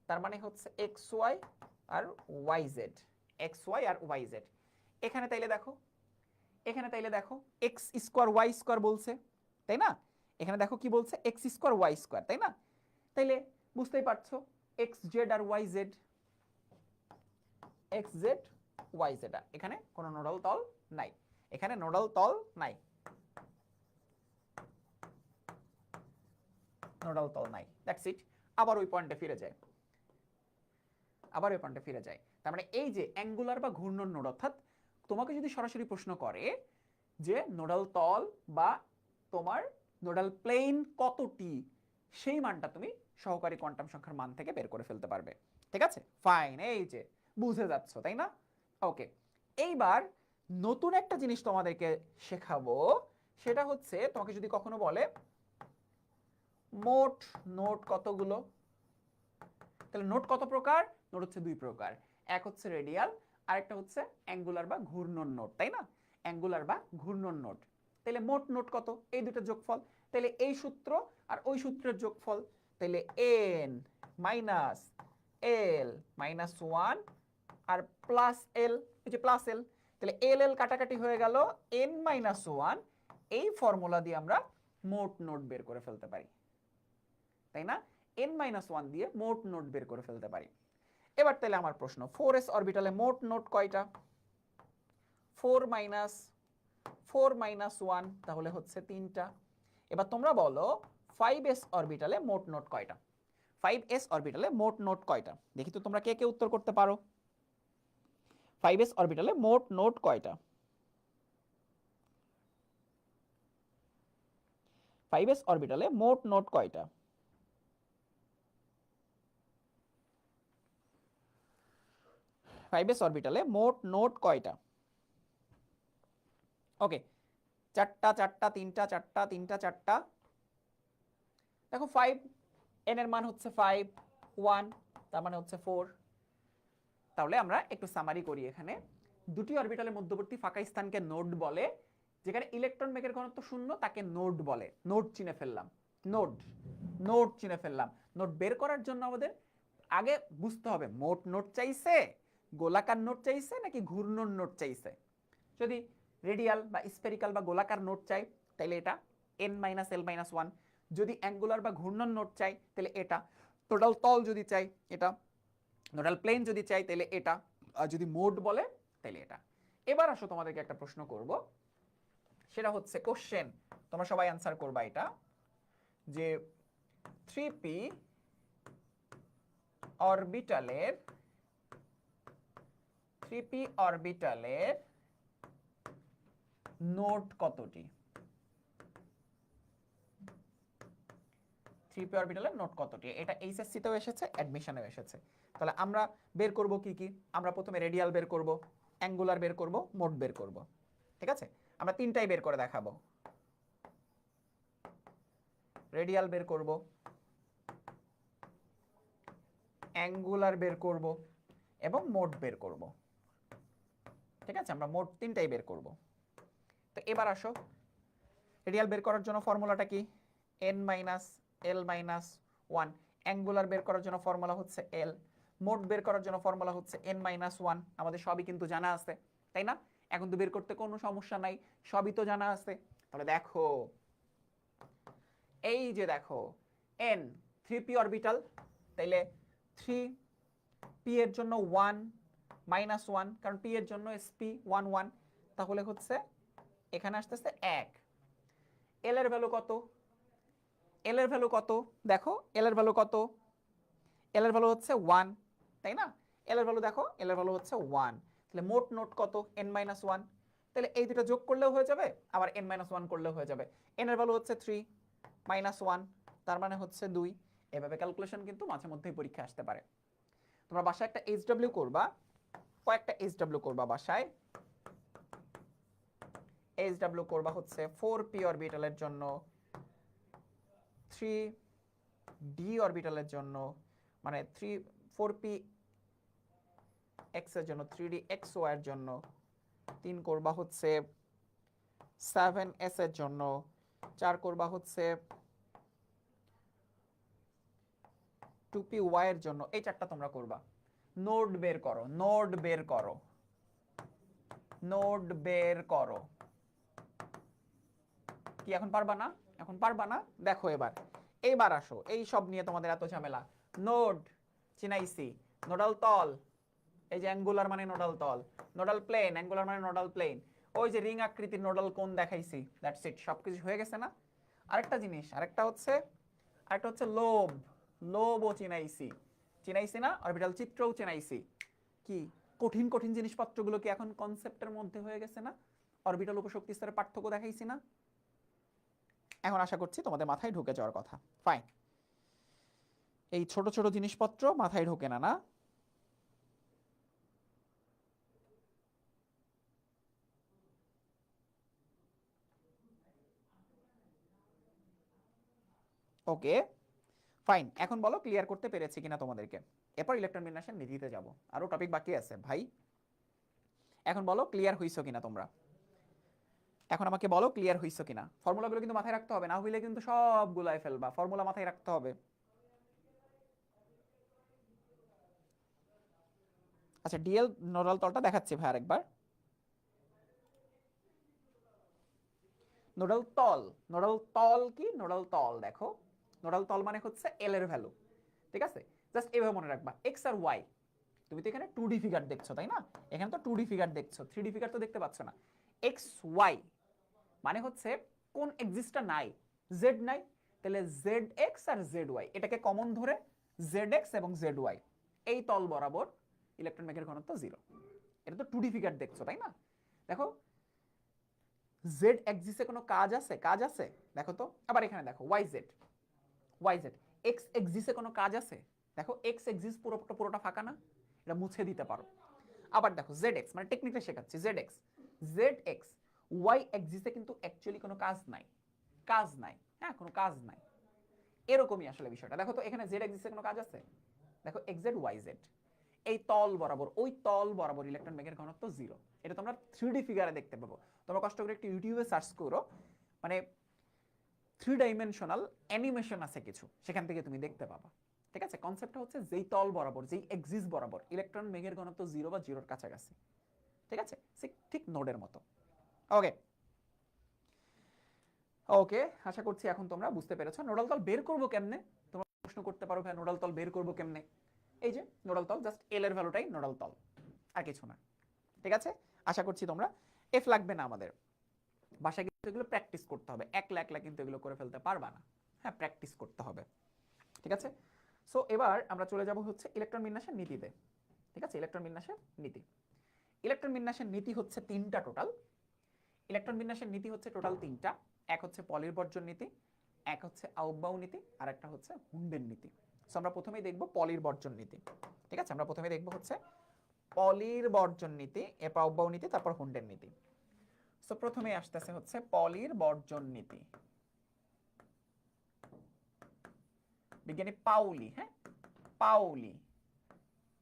তার মানে হচ্ছে xy আর yz। এখানে তাইলে দেখো x স্কোয়ার y স্কোয়ার বলছে, তাই না? এখানে দেখো কি বলছে, x স্কোয়ার y স্কোয়ার, তাই না? তাইলে বুঝতেই পারছো xz আর yz, এখানে কোনো নোডাল তল নাই, দ্যাটস ইট। আবার ওই পয়েন্টে ফিরে যায়, তার মানে এই যে অ্যাঙ্গুলার বা ঘূর্ণন নোড, অর্থাৎ তোমাকে যদি সরাসরি প্রশ্ন করে যে নোডাল তল বা তোমার নোডাল প্লেন কতটি, সেই মানটা তুমি সহকারী কোয়ান্টাম সংখ্যার মান থেকে বের করে ফেলতে পারবে। ঠিক আছে, ফাইন, এই যে বুঝে যাচ্ছ তাই না? ওকে, এইবার নতুন একটা জিনিস তোমাদেরকে শেখাবো, সেটা হচ্ছে তোমাকে যদি কখনো বলে মোট নোট কতগুলো, তাহলে নোট কত প্রকার? নোট হচ্ছে দুই প্রকার, এক হচ্ছে রেডিয়াল, আরেকটা হচ্ছে অ্যাঙ্গুলার বা ঘূর্ণন নোট, তাই না? অ্যাঙ্গুলার বা ঘূর্ণন নোট। তাহলে মোট নোট কত? এই দুটো যোগফল। তাহলে এই সূত্র আর ওই সূত্রের যোগফল, তাহলে N minus L minus one আর প্লাস এল, এই যে প্লাস এল, তাহলে এল এল কাটাকাটি হয়ে গেল, এন মাইনাস ওয়ান। এই ফর্মুলা দিয়ে আমরা মোট নোট বের করে ফেলতে পারি, তাই না? n-1 দিয়ে মোট নোট বের করে ফেলতে পারি। এবার তাহলে আমার প্রশ্ন, 4s অরবিটালে মোট নোট কয়টা? 4 মাইনাস 1, তাহলে হচ্ছে 3টা। এবার তোমরা বলো 5s অরবিটালে মোট নোট কয়টা? 5s অরবিটালে মোট নোট কয়টা? দেখি তো তোমরা কে কে উত্তর করতে পারো। 5s অরবিটালে মোট নোট কয়টা? 5s অরবিটালে মোট নোট কয়টা? 5s অরবিটালে মোট নোট কয়টা? ওকে, 4টা 4টা 3টা 4টা 3টা 4টা। দেখো 5, n এর মান হচ্ছে 5, 1, তার মানে হচ্ছে 4। তাহলে আমরা একটু সামারি করি। এখানে দুটি অরবিটালের মধ্যবর্তী ফাঁকা স্থানকে নোড বলে, যেখানে ইলেকট্রন বেগের ঘনত্ব শূন্য তাকে নোড বলে। নোড চিনে ফেললাম, নোড, নোড চিনে ফেললাম। নোড বের করার জন্য আমাদের আগে বুঝতে হবে মোট নোট চাইছে, গোলাকার নোট চাইছে নাকি ঘূর্ণন নোট চাইছে। যদি রেডিয়াল বা স্ফেরিক্যাল বা গোলাকার নোট চাই তাহলে এটা n-l-1, যদি অ্যাঙ্গুলার বা ঘূর্ণন নোট চাই তাহলে এটা, টোটাল তল যদি চাই এটা, নোডাল প্লেন যদি চাই তাহলে এটা, আর যদি মোড বলে তাহলে এটা। এবার আসো তোমাদেরকে একটা প্রশ্ন করব, সেটা হচ্ছে কোশ্চেন, তোমরা সবাই অ্যান্সার করবা এটা, যে 3p অরবিটালের 3p অরবিটালের নোট কতটি? 3p অরবিটালের নোট কতটি? এটা এইচএসসি তেও এসেছে, অ্যাডমিশনেও এসেছে। তাহলে আমরা বের করব কি কি? আমরা প্রথমে রেডিয়াল বের করব, অ্যাঙ্গুলার বের করব, মোট বের করব। ঠিক আছে, আমরা তিনটাই বের করে দেখাবো। রেডিয়াল বের করব, অ্যাঙ্গুলার বের করব এবং মোট বের করব। ঠিক আছে, আমরা মোট তিনটাই বের করব। তো এবার আসো, রেডিয়াল বের করার জন্য ফর্মুলাটা কি? n-l-1। অ্যাঙ্গুলার বের করার জন্য ফর্মুলা হচ্ছে l। মোট বের করার জন্য ফর্মুলা হচ্ছে n-1। আমাদের সবই কিন্তু জানা আছে, তাই না? এখন তো বের করতে কোনো সমস্যা নাই, সবই তো জানা আছে। তাহলে দেখো, এই যে দেখো n 3p অরবিটাল, তাইলে 3p এর জন্য 1 -1, কারণ p এর জন্য sp 1 1, তাহলে হচ্ছে এখানে আসতেছে 1। l এর ভ্যালু কত? l এর ভ্যালু কত? দেখো l এর ভ্যালু কত? l এর ভ্যালু হচ্ছে 1, তাই না? l এর ভ্যালু দেখো, l এর ভ্যালু হচ্ছে 1। তাহলে মোট নোট কত? n-1। তাহলে এই দুটো যোগ করলেও হয়ে যাবে, আবার n-1 করলেও হয়ে যাবে। n এর ভ্যালু হচ্ছে 3 -1, তার মানে হচ্ছে 2। এভাবে ক্যালকুলেশন কিন্তু মাঝে মধ্যেই পরীক্ষা আসতে পারে। তোমরা বাসায় একটা এইচডব্লিউ করবা, কয়েকটা এইচডব্লিউ করবা বাসায়। এইচডব্লিউ করবা হচ্ছে 4p অরবিটালের জন্য, 3d অরবিটালের জন্য, মানে 4p x এর জন্য, 3d xy এর জন্য, 3 করবা হচ্ছে 7s এর জন্য, 4 করবা হচ্ছে 2py এর জন্য। এই চারটা তোমরা করবা। নোড বের করো, নোড বের করো, নোড বের করো। কি এখন পারবা না? এখন পারবা না? দেখো এবার, এইবার আসো, এই সব নিয়ে তোমাদের এত ঝামেলা। নোড চিনাইছি, নোডাল তল, এই যে অ্যাঙ্গুলার মানে নোডাল তল, নোডাল প্লেন, অ্যাঙ্গুলার মানে নোডাল প্লেন, ওই যে রিং আকৃতির নোডাল কোণ দেখাইছি, দ্যাটস ইট, সবকিছু হয়ে গেছে না? আরেকটা জিনিস, আরেকটা হচ্ছে লোব, লোবও চিনাইছি, চিনাইছি না? অরবিটাল চিত্রও চিনাইছি। কি কঠিন কঠিন জিনিসপত্রগুলো কি এখন কনসেপ্টের মধ্যে হয়ে গেছে না? অরবিটাল উপশক্তি স্তরের পার্থক্য দেখাইছি না? এখন আশা করছি তোমাদের মাথায় ঢুকে যাওয়ার কথা। ফাইন, এই ছোট ছোট জিনিসপত্র মাথায় ঢোকে না, না? ওকে ফাইন, এখন বলো ক্লিয়ার করতে পেরেছি কিনা তোমাদেরকে। এরপর ইলেকট্রন বিন্যাসের নীতিতে যাব, আরো টপিক বাকি আছে ভাই। এখন বলো ক্লিয়ার হইছো কিনা তোমরা, এখন আমাকে বলো ক্লিয়ার হইছো কিনা। ফর্মুলাগুলো কিন্তু মাথায় রাখতে হবে, না হইলে কিন্তু সব গুলাই ফেলবা, ফর্মুলা মাথায় রাখতে হবে। আচ্ছা ডিএল নোডাল তলটা দেখাচ্ছি ভাই আরেকবার। নোডাল তল, নোডাল তল কি, নোডাল তল দেখো, নোডাল তল মানে হচ্ছে এল এর ভ্যালু, ঠিক আছে? জাস্ট এভাবে মনে রাখবা, এক্স আর ওয়াই। তুমি তো এখানে 2D ফিগার দেখছো তাই না, এখানে তো 2D ফিগার দেখছো, 3D ফিগার তো দেখতে পাচ্ছ না। এক্স ওয়াই মানে হচ্ছে কোন এক্সিসটা নাই, জেড নাই, তাহলে জেড এক্স আর জেড ওয়াই, এটাকে কমন ধরে জেড এক্স এবং জেড ওয়াই, এই তল বরাবর ইলেকট্রন বেগের ঘনত্ব 0। এটা তো 2D ফিগার দেখছো তাই না? দেখো জেড এক্সিসে কোনো কাজ আছে, কাজ আছে, দেখো তো। আবার এখানে দেখো Y Z, Y Z X এক্সিসে কোনো কাজ আছে, দেখো এক্স এক্সিস পুরোটা ফাঁকা না, এটা মুছে দিতে পারো। আবার দেখো জেড এক্স, মানে টেকনিকটা শেখাচ্ছি, Z X, Z X Y এক্সিসে কিন্তু অ্যাকচুয়ালি কোনো কাজ নাই, কাজ নাই, হ্যাঁ কোনো কাজ নাই, এরকমই আসলে বিষয়টা। দেখো তো এখানে জেড এক্সিসে কোনো কাজ আছে, দেখো এক্স জেড ওয়াই জেড, এই তল বরাবর, ওই তল বরাবর ইলেকট্রন বেগের ঘনত্ব 0। এটা তোমরা 3D ফিগারে দেখতে পাবো, তোমরা কষ্ট করে একটু ইউটিউবে সার্চ করো, মানে 3 ডাইমেনশনাল অ্যানিমেশন আছে কিছু, সেখান থেকে তুমি দেখতে পাবা। ঠিক আছে, কনসেপ্টটা হচ্ছে যেই তল বরাবর, যেই এক্সিস বরাবর ইলেকট্রন বেগের ঘনত্ব 0 বা 0-এর কাছাকাছি, ঠিক আছে, ঠিক নোডের মতো। ওকে ওকে, আশা করছি এখন তোমরা বুঝতে পেরেছো। নোডাল তল বের করবো কেমনে, তোমরা প্রশ্ন করতে পারো ভাই নোডাল তল বের করবো কেমনে। এই যে নোডাল তল, জাস্ট এল এর ভ্যালুটাই নোডাল তল, আর কিছু না। ঠিক আছে, আশা করছি তোমরা, এফ লাগবে না আমাদের, বাসায় কিন্তু এগুলো প্র্যাকটিস করতে হবে, একলা একলা কিন্তু এগুলো করে ফেলতে পারবা না, হ্যাঁ প্র্যাকটিস করতে হবে। ঠিক আছে, সো এবার আমরা চলে যাব হচ্ছে ইলেকট্রন বিন্যাসের নীতিতে। ঠিক আছে, ইলেকট্রন বিন্যাসের নীতি, ইলেকট্রন বিন্যাসের নীতি হচ্ছে 3টা টোটাল। ইলেকট্রন বিন্যাসের নীতি হচ্ছে টোটাল 3টা, এক হচ্ছে পলির বর্জন নীতি, এক হচ্ছে আউবাউ নীতি, আর একটা হচ্ছে হুন্ডের নীতি। সো আমরা প্রথমেই দেখব পলির বর্জন নীতি। ঠিক আছে, আমরা প্রথমে দেখব হচ্ছে পলির বর্জন নীতি, এরপর আউবাউ নীতি, তারপর হুন্ডের নীতি। সো প্রথমে আসতেছে হচ্ছে পলির বর্জন নীতি, বিজ্ঞানী পাউলি, হ্যাঁ পাউলি,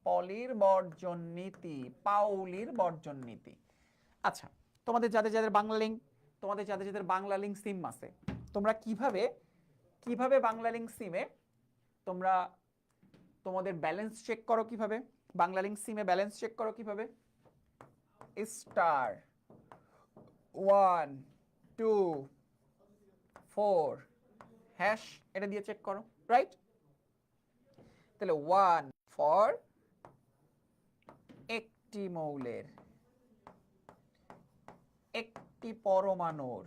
পলির বর্জন নীতি, পাউলির বর্জন নীতি। আচ্ছা, তোমাদের যাদের যাদের বাংলা লিঙ্ক, তোমাদের যাদের যাদের বাংলা লিঙ্ক সিম আছে, তোমরা কিভাবে কিভাবে বাংলা লিঙ্ক সিমে তোমরা তোমাদের ব্যালেন্স চেক করো, কিভাবে বাংলা লিঙ্ক সিমে ব্যালেন্স চেক করো কিভাবে, *1 2 4 হ্যাশ, এটা দিয়ে চেক করো, রাইট? তাহলে 1 ফর একটি মৌলের, একটি পরমাণুর,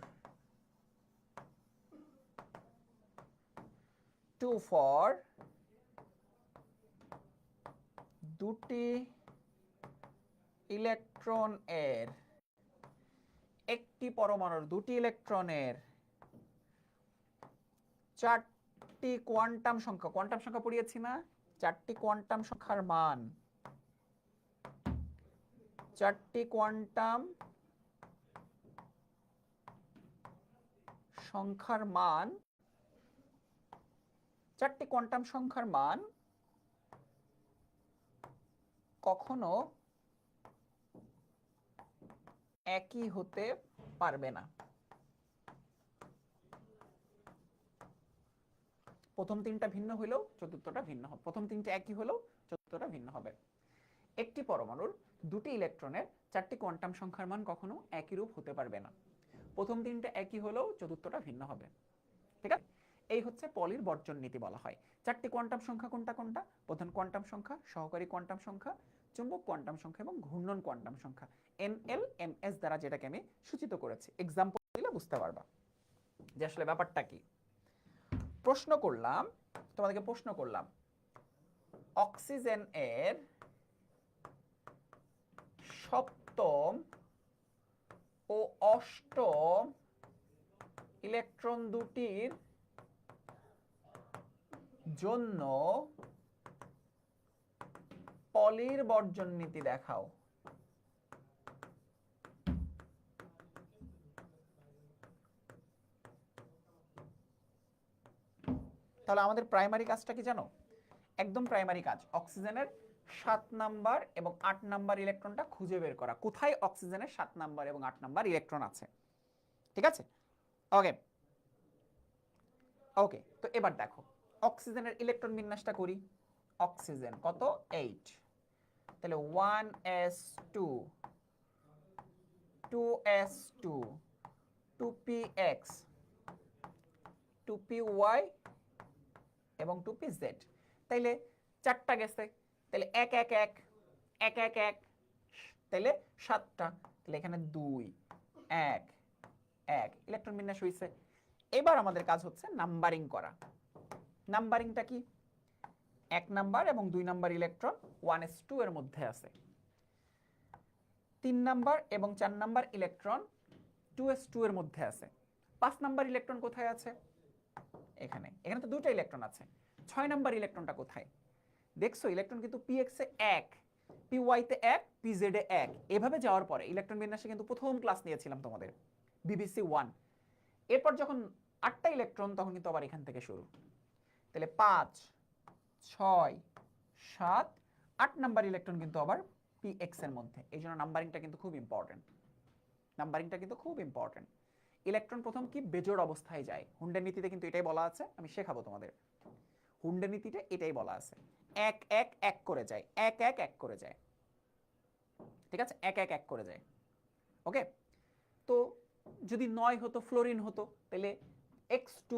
2 ফর দুটি ইলেকট্রন এর, একটি পরমাণুর দুটি ইলেকট্রনের 4টি কোয়ান্টাম সংখ্যা, কোয়ান্টাম সংখ্যা পড়িয়েছি না, 4টি কোয়ান্টাম সংখ্যার মান, 4টি কোয়ান্টাম সংখ্যার মান, 4টি কোয়ান্টাম সংখ্যার মান কখনো একই হতে পারবে না। প্রথম 3টা ভিন্ন হলেও চতুর্থটা ভিন্ন হবে, প্রথম 3টে একই হলেও চতুর্থটা ভিন্ন হবে। একটি পরমাণুর দুটি ইলেকট্রনের 4টি কোয়ান্টাম সংখ্যার মান কখনো একই রূপ হতে পারবে না, প্রথম 3টে একই হলেও চতুর্থটা ভিন্ন হবে। ঠিক আছে, এই হচ্ছে পলির বর্জন নীতি বলা হয়। 4টি কোয়ান্টাম সংখ্যা কোনটা কোনটা, প্রধান কোয়ান্টাম সংখ্যা, সহকারী কোয়ান্টাম সংখ্যা, চুম্বক কোয়ান্টাম সংখ্যা এবং ঘূর্ণন কোয়ান্টাম সংখ্যা, এনএল এমএস দ্বারা যেটাকে আমি সূচিত করেছি। এক্সাম্পল দিলে বুঝতে পারবা যে আসলে ব্যাপারটা কি। প্রশ্ন করলাম তোমাদেরকে, প্রশ্ন করলাম অক্সিজেন এর সপ্তম ও অষ্টম ইলেকট্রন দুটির জন্য পলির বর্জন নীতি দেখাও। তাহলে আমাদের প্রাইমারি কাজটা কি জানো? একদম প্রাইমারি কাজ, অক্সিজেনের 7 নাম্বার এবং 8 নাম্বার ইলেকট্রনটা খুঁজে বের করা, কোথায় অক্সিজেনের 7 নাম্বার এবং 8 নাম্বার ইলেকট্রন আছে। ঠিক আছে, ওকে ওকে। তো এবার দেখো অক্সিজেনের ইলেকট্রন বিন্যাসটা করি। অক্সিজেন কত? 8। তাহলে 1s2 2s2 2px 2py এবং 2pz। তাইলে 4টা গেছে, তাহলে 1 1 1 1 1 1, তাহলে 7টা, তাহলে এখানে 2 1 1 ইলেকট্রন বিন্যাস হইছে। এবার আমাদের কাজ হচ্ছে নাম্বারিং করা। নাম্বারিংটা কি? 1 নাম্বার এবং 2 নাম্বার ইলেকট্রন 1s2 এর মধ্যে আছে। 3 নাম্বার এবং 4 নাম্বার ইলেকট্রন 2s2 এর মধ্যে আছে। 5 নাম্বার ইলেকট্রন কোথায় আছে? এখানে। এখানে তো দুটো ইলেকট্রন আছে। 6 নাম্বার ইলেকট্রনটা কোথায়? দেখছো ইলেকট্রন কিন্তু px এ 1, py তে 1, pz এ 1, এভাবে যাওয়ার পরে ইলেকট্রন বিন্যাসে কিন্তু প্রথম ক্লাস নিয়েছিলাম তোমাদের বিবিসি 1। এরপর যখন 8টা ইলেকট্রন তখন কিন্তু আবার এখান থেকে শুরু। তাহলে 5 6 7 8 নাম্বার ইলেকট্রন কিন্তু আবার px এর মধ্যে। এই জন্য নাম্বারিংটা কিন্তু খুব ইম্পর্টেন্ট। নাম্বারিংটা কিন্তু খুব ইম্পর্টেন্ট। ইলেকট্রন প্রথম কি বেজোড় অবস্থায় যায়, হুন্ডের নীতিতে কিন্তু এটাই বলা আছে, আমি শেখাবো তোমাদের। হুন্ডের নীতিতে এটাই বলা আছে, 1 1 1 করে যায়, 1 1 1 করে যায়। ঠিক আছে, 1 1 1 করে যায়। ওকে, তো যদি 9 হতো ফ্লোরিন হতো তাহলে x2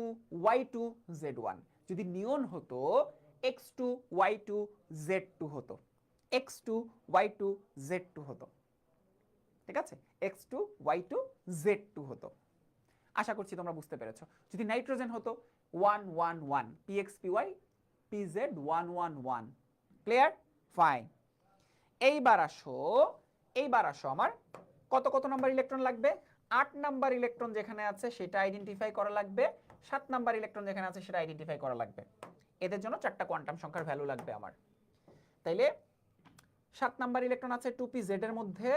y2 z1, যদি নিয়ন হতো x2 y2 z2 হতো, x2 y2 z2 হতো। ঠিক আছে, x2 y2 z2 হতো। আশা করছি তোমরা বুঝতে পেরেছো। যদি নাইট্রোজেন হতো 1 1 1 px py pz 1 1 1। Clear? Fine. এইবার আসো আমার কত কত নাম্বার ইলেকট্রন লাগবে? 8 নাম্বার ইলেকট্রন যেখানে আছে সেটা আইডেন্টিফাই করা লাগবে, 7 নাম্বার ইলেকট্রন যেখানে আছে সেটা আইডেন্টিফাই করা লাগবে। এদের জন্য 4টা কোয়ান্টাম সংখ্যার ভ্যালু লাগবে আমার। তাইলে 7 নাম্বার ইলেকট্রন আছে 2pz এর মধ্যে,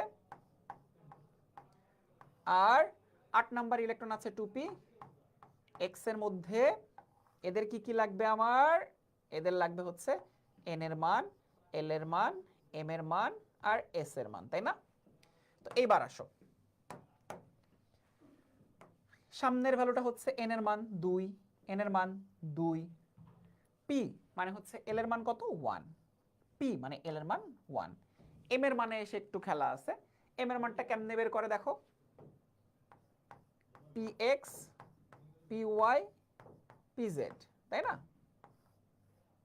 আর 8 নাম্বার ইলেকট্রন আছে 2px এর মধ্যে। এদের কি কি লাগবে আমার? এদের লাগবে হচ্ছে n এর মান, l এর মান, m এর মান আর s এর মান, তাই না? তো এইবার আসো, সামনের ভ্যালুটা হচ্ছে n এর মান 2, n এর মান 2, p মানে হচ্ছে l এর মান কত? 1, p মানে l এর মান 1, m এর মানে এসে একটু খেলা আছে। m এর মানটা কেমনে বের করে দেখো? px py pz, তাই না?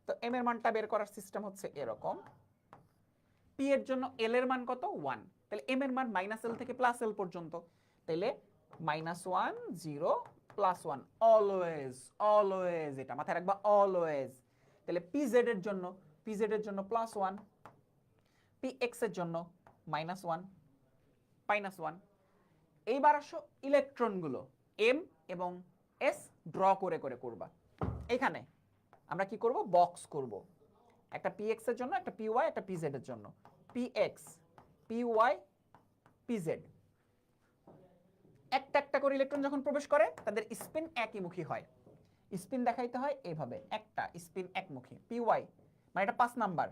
তো m এর মানটা বের করার সিস্টেম হচ্ছে এরকম। p এর জন্য l এর মান কত? 1, তাহলে m এর মান -l থেকে +l পর্যন্ত, তাহলে -1 0 +1 অলওয়েজ, অলওয়েজ এটা মাথায় রাখবা, অলওয়েজ। তাহলে pz এর জন্য +1, px এর জন্য -1 -1। এইবার আসো ইলেকট্রনগুলো m এবং s ড্র করে করে করবা। এখানে আমরা কি করব? বক্স করব, একটা px এর জন্য, একটা py, একটা pz এর জন্য। px py pz একটা একটা করে ইলেকট্রন যখন প্রবেশ করে তাদের স্পিন একইমুখী হয়। স্পিন দেখাইতে হয় এইভাবে, একটা স্পিন একমুখী। py মানে এটা 5 নাম্বার,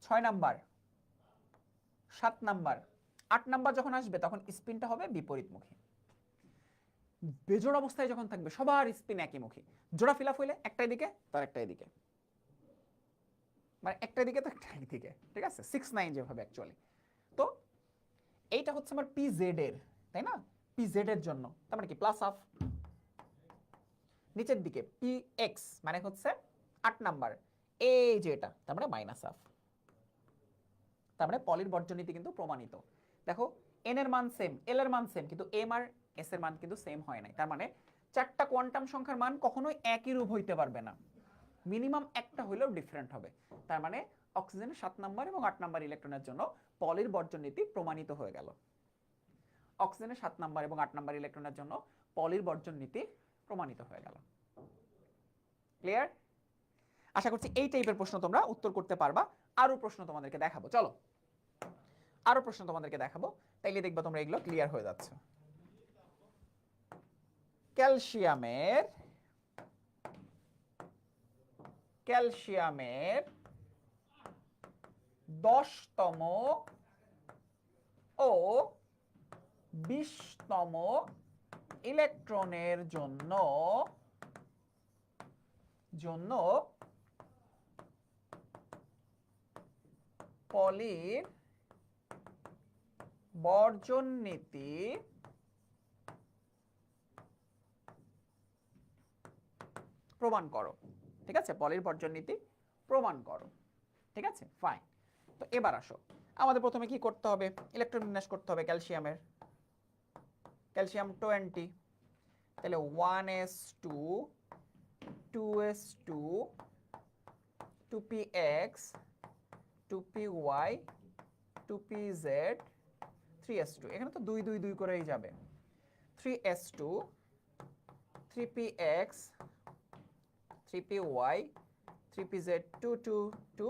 6 নাম্বার, 7 নাম্বার, 8 নাম্বার যখন আসবে তখন স্পিনটা হবে বিপরীতমুখী। বেজোড় অবস্থায় যখন থাকবে সবার স্পিন একইমুখী। জোড়া ফিল আপ হইলে একটা দিকে তার একটা দিকে, মানে একটা দিকে তো একটা দিকে। ঠিক আছে, 6 9 যেভাবে অ্যাকচুয়ালি। তো এইটা হচ্ছে আমার pz এর, তাই না? pz এর জন্য তার মানে কি +হাফ। নিচের দিকে px মানে হচ্ছে 8 নাম্বার, এই যে এটা, তার মানে -হাফ। তার মানে পলির বর্জন নীতি কিন্তু প্রমাণিত। দেখো n এর মান সেম, l এর মান সেম, কিন্তু m আর s এর মান কিন্তু সেম হয় নাই। তার মানে 4টা কোয়ান্টাম সংখ্যার মান কখনোই একই রূপ হইতে পারবে না, মিনিমাম একটা হইলেও ডিফারেন্ট হবে। তার মানে অক্সিজেনের 7 নাম্বার এবং 8 নাম্বার ইলেকট্রনের জন্য পলির বর্জন নীতি প্রমাণিত হয়ে গেল। অক্সিজেনের 7 নাম্বার এবং 8 নাম্বার ইলেকট্রনের জন্য পলির বর্জন নীতি প্রমাণিত হয়ে গেল। ক্লিয়ার? আশা করছি এই টাইপের প্রশ্ন তোমরা উত্তর করতে পারবা। আরো প্রশ্ন তোমাদেরকে দেখাবো, চলো আরো প্রশ্ন তোমাদেরকে দেখাবো, তাইলে দেখবা তোমরা এগুলো ক্লিয়ার হয়ে যাচ্ছে। ক্যালসিয়ামের 10তম ও 20তম ইলেকট্রনের জন্য পলির বর্জন নীতি প্রমাণ করো। ঠিক আছে, পলির বর্জন নীতি প্রমাণ করো। ঠিক আছে, ফাইন। তো এবার আসো, আমাদের প্রথমে কি করতে হবে? ইলেকট্রন বিন্যাস করতে হবে ক্যালসিয়ামের। ক্যালসিয়াম 20, তাহলে 1s2 2s2 2px 2py 2pz 3s2, এখানে তো 2 2 2 করেই যাবে। 3s2 3px 3py 3pz 2 2 2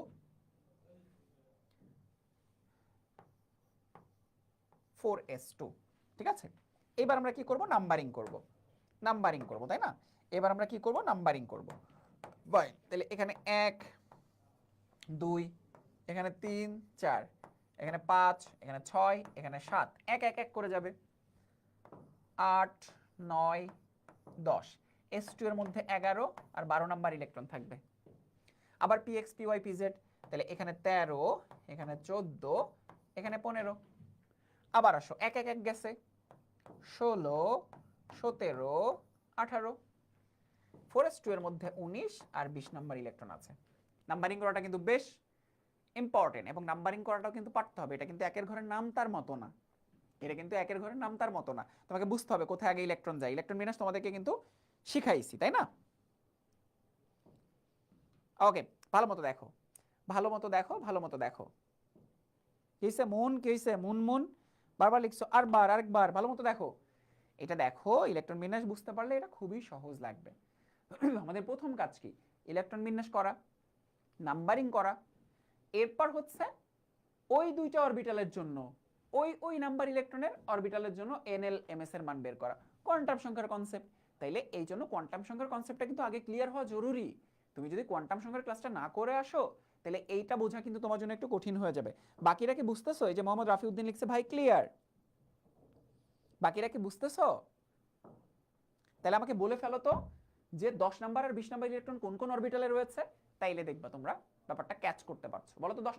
4s2। ঠিক আছে, এবার আমরা কি করব? নাম্বারিং করব। তাই না? এবার আমরা কি করব? নাম্বারিং করব। ফাইন, তাহলে এখানে 1 2, এখানে 3 4, এখানে 5, এখানে 6, এখানে 7, এক এক এক করে যাবে। 8 9 10, s2 এর মধ্যে 11 আর 12 নাম্বার ইলেকট্রন থাকবে। আবার px py pz, তাহলে এখানে 13, এখানে 14, এখানে 15। আবার আসো, এক এক এক গেছে, 16 17 18। 4s2 এর মধ্যে 19 আর 20 নাম্বার ইলেকট্রন আছে। নাম্বারিং করাটা কিন্তু বেশ ইম্পর্টেন্ট, এবং নাম্বারিং করাটাও কিন্তু পারতে হবে। এটা কিন্তু একের ঘরের নাম তার মতো না, তোমাকে বুঝতে হবে কোথায় আগে ইলেকট্রন যায়। ইলেকট্রন বিন্যাস তোমাদেরকে কিন্তু শিখাইছি, তাই না? ওকে, ভালো মতো দেখো। কি হইছে? কি হইছে? মুন বারবার লিখছো, আরেকবার ভালো মতো দেখো। এটা দেখো, ইলেকট্রন বিন্যাস বুঝতে পারলে এটা খুবই সহজ লাগবে। আমাদের প্রথম কাজ কি? ইলেকট্রন বিন্যাস করা, নাম্বারিং করা, এরপর হচ্ছে ওই দুইটা অরবিটালের জন্য ওই নাম্বার ইলেকট্রনের অরবিটালের জন্য এনএল এমএস এর মান বের করা। কোয়ান্টাম সংখ্যার কনসেপ্ট, তাইলে এই জন্য কোয়ান্টাম সংখ্যার কনসেপ্টটা কিন্তু আগে ক্লিয়ার হওয়া জরুরি। তুমি যদি কোয়ান্টাম সংখ্যার ক্লাসটা না করে আসো, তাহলে এইটা বোঝা কিন্তু তোমার জন্য একটু কঠিন হয়ে যাবে। বাকিরা কি বুঝতেছো? এই যে মোহাম্মদ রাফিউদ্দিন লিখছে ভাই ক্লিয়ার। বাকিরা কি বুঝতেছো? তাহলে আমাকে বলে ফেলো তো যে 10 নাম্বার আর 20 নাম্বার ইলেকট্রন কোন কোন অরবিটালে রয়েছে, তাইলে দেখবা তোমরা ব্যাপারটা ক্যাচ করতে পারছো। বলো তো 10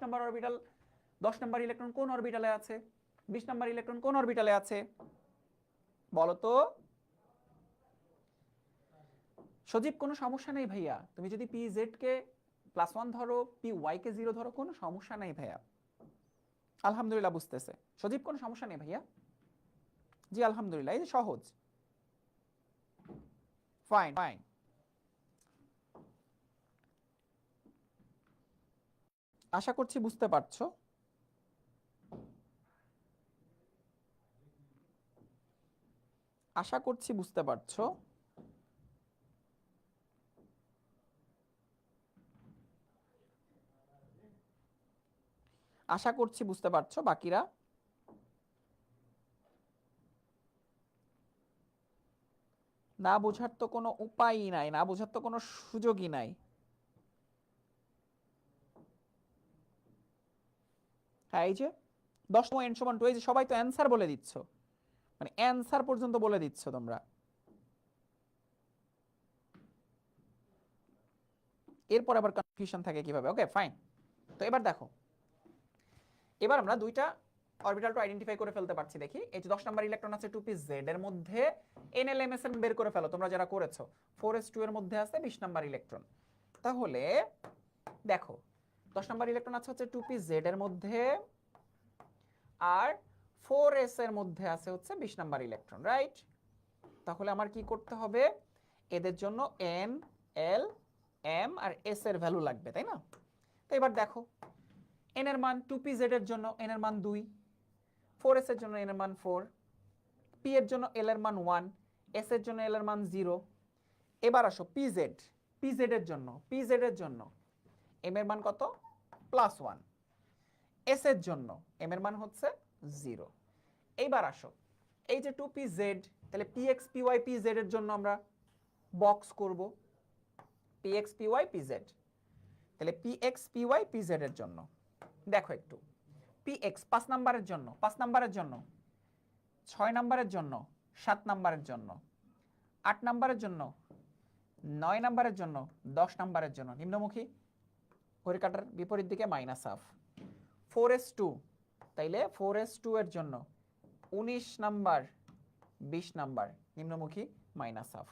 নাম্বার ইলেকট্রন কোন অরবিটালে আছে? 20 নাম্বার ইলেকট্রন কোন অরবিটালে আছে? বলো তো। সজীব, কোনো সমস্যা নেই ভাইয়া, তুমি যদি pz কে +1 ধরো, py কে 0 ধরো, কোনো সমস্যা নেই ভাইয়া। আলহামদুলিল্লাহ বুঝতেছে সজীব, কোনো সমস্যা নেই ভাইয়া। জি আলহামদুলিল্লাহ, এই যে সহজ। ফাইন। আশা করছি বুঝতে পারছো। আশা করছি বুঝতে পারছো। আশা করছি বুঝতে পারছো। বাকিরা না বোঝার তো কোনো উপায়ই নাই, না বোঝার তো কোনো সুযোগই নাই। হ্যাঁ, এই যে 10 n = 2, এই যে সবাই তো অ্যান্সার বলে দিচ্ছ, মানে অ্যান্সার পর্যন্ত বলে দিচ্ছ তোমরা। এরপর আবার কনফিউশন থাকে কিভাবে? Okay fine. তো এবার দেখো, এবার আমরা দুইটা অরবিটালটা আইডেন্টিফাই করে ফেলতে পারছি। দেখি, এই যে 10 নাম্বার ইলেকট্রন আছে 2pz এর মধ্যে, nlms বের করে ফেলো তোমরা যারা করেছো। 4s2 এর মধ্যে আছে 20 নাম্বার ইলেকট্রন। তাহলে দেখো, 10 নাম্বার ইলেকট্রন আছে হচ্ছে 2pz এর মধ্যে, আর 4s এর মধ্যে আছে হচ্ছে 20 নাম্বার ইলেকট্রন, রাইট? তাহলে আমার কি করতে হবে? এদের জন্য n l m আর s এর ভ্যালু লাগবে, তাই না? তো এবার দেখো, n এর মান 2pz এর জন্য n এর মান 2, 4s এর জন্য n এর মান 4, পি এর জন্য এল এর মান 1, এস এর জন্য এল এর মান 0। এবার আসো পিজেড, পিজেড এর জন্য এম এর মান কত, +1, এস এর জন্য এম এর মান হচ্ছে 0। এইবার আসো এই যে 2pz, তাহলে px py pz এর জন্য আমরা বক্স করব, px py pz, তাহলে px py pz এর জন্য দেখো একটু, px 5 নাম্বারের জন্য 6 নাম্বারের জন্য, 7 নাম্বারের জন্য, 8 নাম্বারের জন্য, 9 নাম্বারের জন্য, 10 নাম্বারের জন্য নিম্নমুখী, ঘড়ির কাঁটার বিপরীত দিকে -1/2। 4s2, তাইলে 4s2 এর জন্য 19 নাম্বার, 20 নাম্বার নিম্নমুখী -1/2,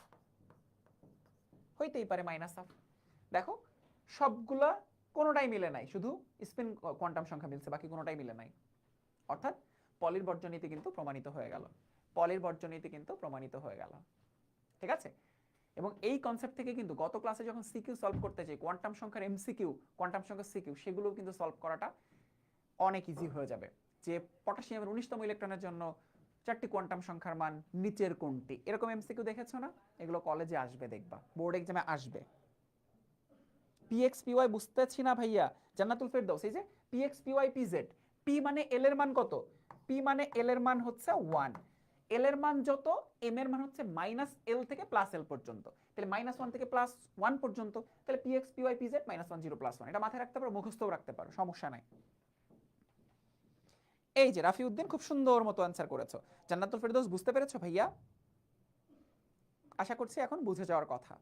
হইতেই পারে -1/2। দেখো সবগুলা কোনোটাই মিলে নাই, শুধু স্পিন কোয়ান্টাম সংখ্যা মিলছে, বাকি কোনোটাই মিলে নাই। অর্থাৎ পলির বর্জনীতি কিন্তু প্রমাণিত হয়ে গেল, পলির বর্জনীতি কিন্তু প্রমাণিত হয়ে গেল। ঠিক আছে, এবং এই কনসেপ্ট থেকে কিন্তু গত ক্লাসে যখন সিকিউ সলভ করতে চাই, কোয়ান্টাম সংখ্যার এমসিকিউ, কোয়ান্টাম সংখ্যার সিকিউ, সেগুলো কিন্তু সলভ করাটা অনেক ইজি হয়ে যাবে। যে পটাশিয়ামের 19তম ইলেকট্রনের জন্য 4টি কোয়ান্টাম সংখ্যার মান নিচের কোনটি, এরকম এমসিকিউ দেখেছো না? এগুলো কলেজে আসবে, দেখবা বোর্ড এক্সামে আসবে। পিএক্স পিওয়াই বুঝতেছি না ভাইয়া, জান্নাতুল ফেরদৌস, এই যে পিএক্স পিওয়াই পিজেড, পি মানে এল এর মান কত, পি মানে এল এর মান হচ্ছে 1, এল এর মান যত, এম এর মান হচ্ছে -l থেকে +l পর্যন্ত, তাহলে -1 থেকে +1 পর্যন্ত, তাহলে পিএক্স পিওয়াই পিজেড -1 0 +1, এটা মাথায় রাখতে পারো, মুখস্থও রাখতে পারো, সমস্যা নাই। এই যে রাফিউদ্দিন খুব সুন্দর মতো অ্যান্সার করেছো। জান্নাতুল ফেরদৌস বুঝতে পেরেছো ভাইয়া? আশা করছি এখন বুঝে যাওয়ার কথা।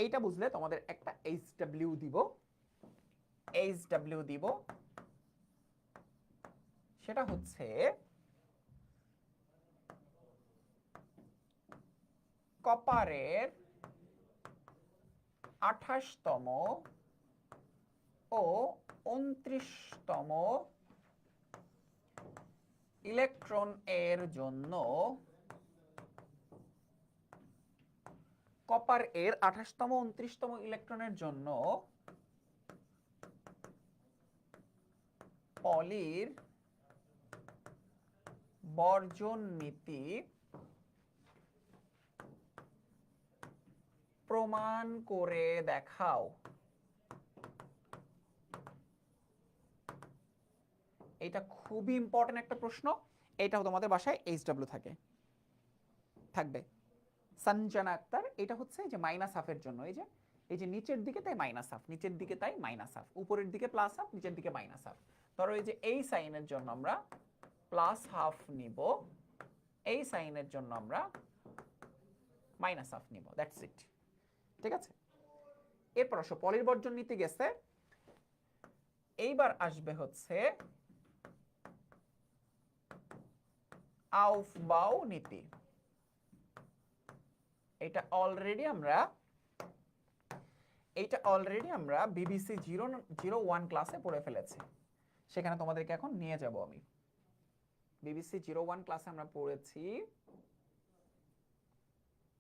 এইটা বুঝলে তোমাদের একটা HW দিব, HW দিব, সেটা হচ্ছে কপারের 28তম ও 29তম ইলেকট্রন এর জন্য, কপার এর 28তম 29তম ইলেকট্রনের জন্য পলির বর্জন নীতি প্রমাণ করে দেখাও। এটা খুবই ইম্পর্টেন্ট একটা প্রশ্ন, এটাও তোমাদের বাসায় HW থাকবে। সঞ্জনা আক্তার, এটা হচ্ছে যে -1/2 এর জন্য, এই যে নিচের দিকে তাই -1/2, নিচের দিকে তাই -1/2, উপরের দিকে +1/2, নিচের দিকে -1/2। ধরো এই যে এই সাইনের জন্য আমরা +1/2 নিব, এই সাইনের জন্য আমরা -1/2 নিব, দ্যাটস ইট। ঠিক আছে, এরপর আসো পলির বর্জন নীতি গেছে, এইবার আসবে হচ্ছে আউফবাউ নীতি। এটা অলরেডি আমরা বিবিসি 001 ক্লাসে পড়ে ফেলেছি, সেখানে তোমাদেরকে এখন নিয়ে যাব আমি। বিবিসি 01 ক্লাসে আমরা পড়েছি,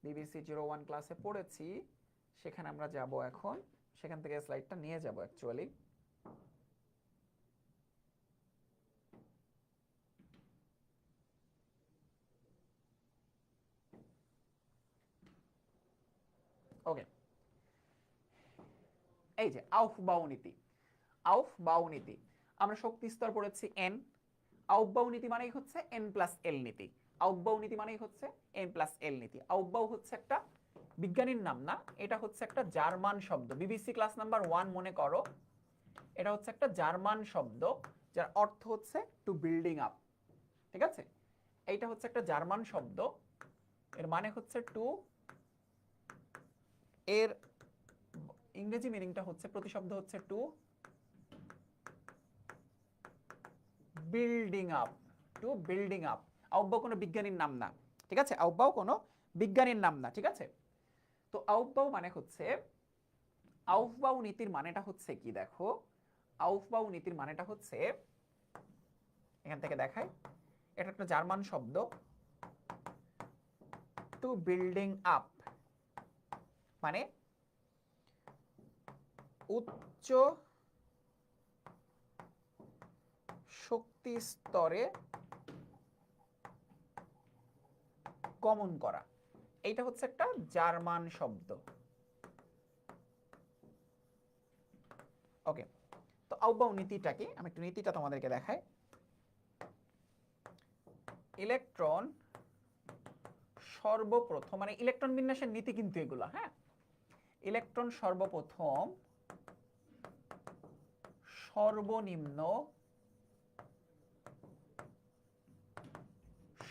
বিবিসি 01 ক্লাসে পড়েছি, সেখানে আমরা যাব এখন, সেখান থেকে স্লাইডটা নিয়ে যাব অ্যাকচুয়ালি। ওকে, এই যে আউফবাউ নীতি, আউফবাউ নীতি আমরা শক্তি স্তর পড়েছি n, আউফবাউ নীতি মানেই হচ্ছে n+l নীতি, আউফবাউ নীতি মানেই হচ্ছে n+l নীতি। আউফবাউ হচ্ছে একটা বিজ্ঞানীর নাম না, এটা হচ্ছে একটা জার্মান শব্দ, বিবিসি ক্লাস নাম্বার 1 মনে করো, এটা হচ্ছে একটা জার্মান শব্দ যার অর্থ হচ্ছে টু বিল্ডিং আপ। ঠিক আছে, এইটা হচ্ছে একটা জার্মান শব্দ, এর মানে হচ্ছে টু, এর ইংরেজি মিনিংটা হচ্ছে, প্রতিশব্দ হচ্ছে to building up, to building up. Aufbau কোনো বিজ্ঞানীর নাম না, ঠিক আছে, আউফবাউ কোনো বিজ্ঞানীর নাম না, ঠিক আছে। তো আউফবাউ মানে হচ্ছে, আউফবাউ নীতির মানেটা হচ্ছে কি দেখো, আউফবাউ নীতির মানেটা হচ্ছে, এখান থেকে দেখাই, এটা একটা জার্মান শব্দ, টু বিল্ডিং আপ মানে উচ্চ শক্তি স্তরে গমন করা। এইটা হচ্ছে একটা জার্মান শব্দ। ওকে, তো আউবাউ নীতিটা কি, আমি একটু নীতিটা তোমাদেরকে দেখাই। ইলেকট্রন সর্বপ্রথম, মানে ইলেকট্রন বিন্যাসের নীতি কিন্তু এগুলা, হ্যাঁ। ইলেকট্রন সর্বপ্রথম সর্বনিম্ন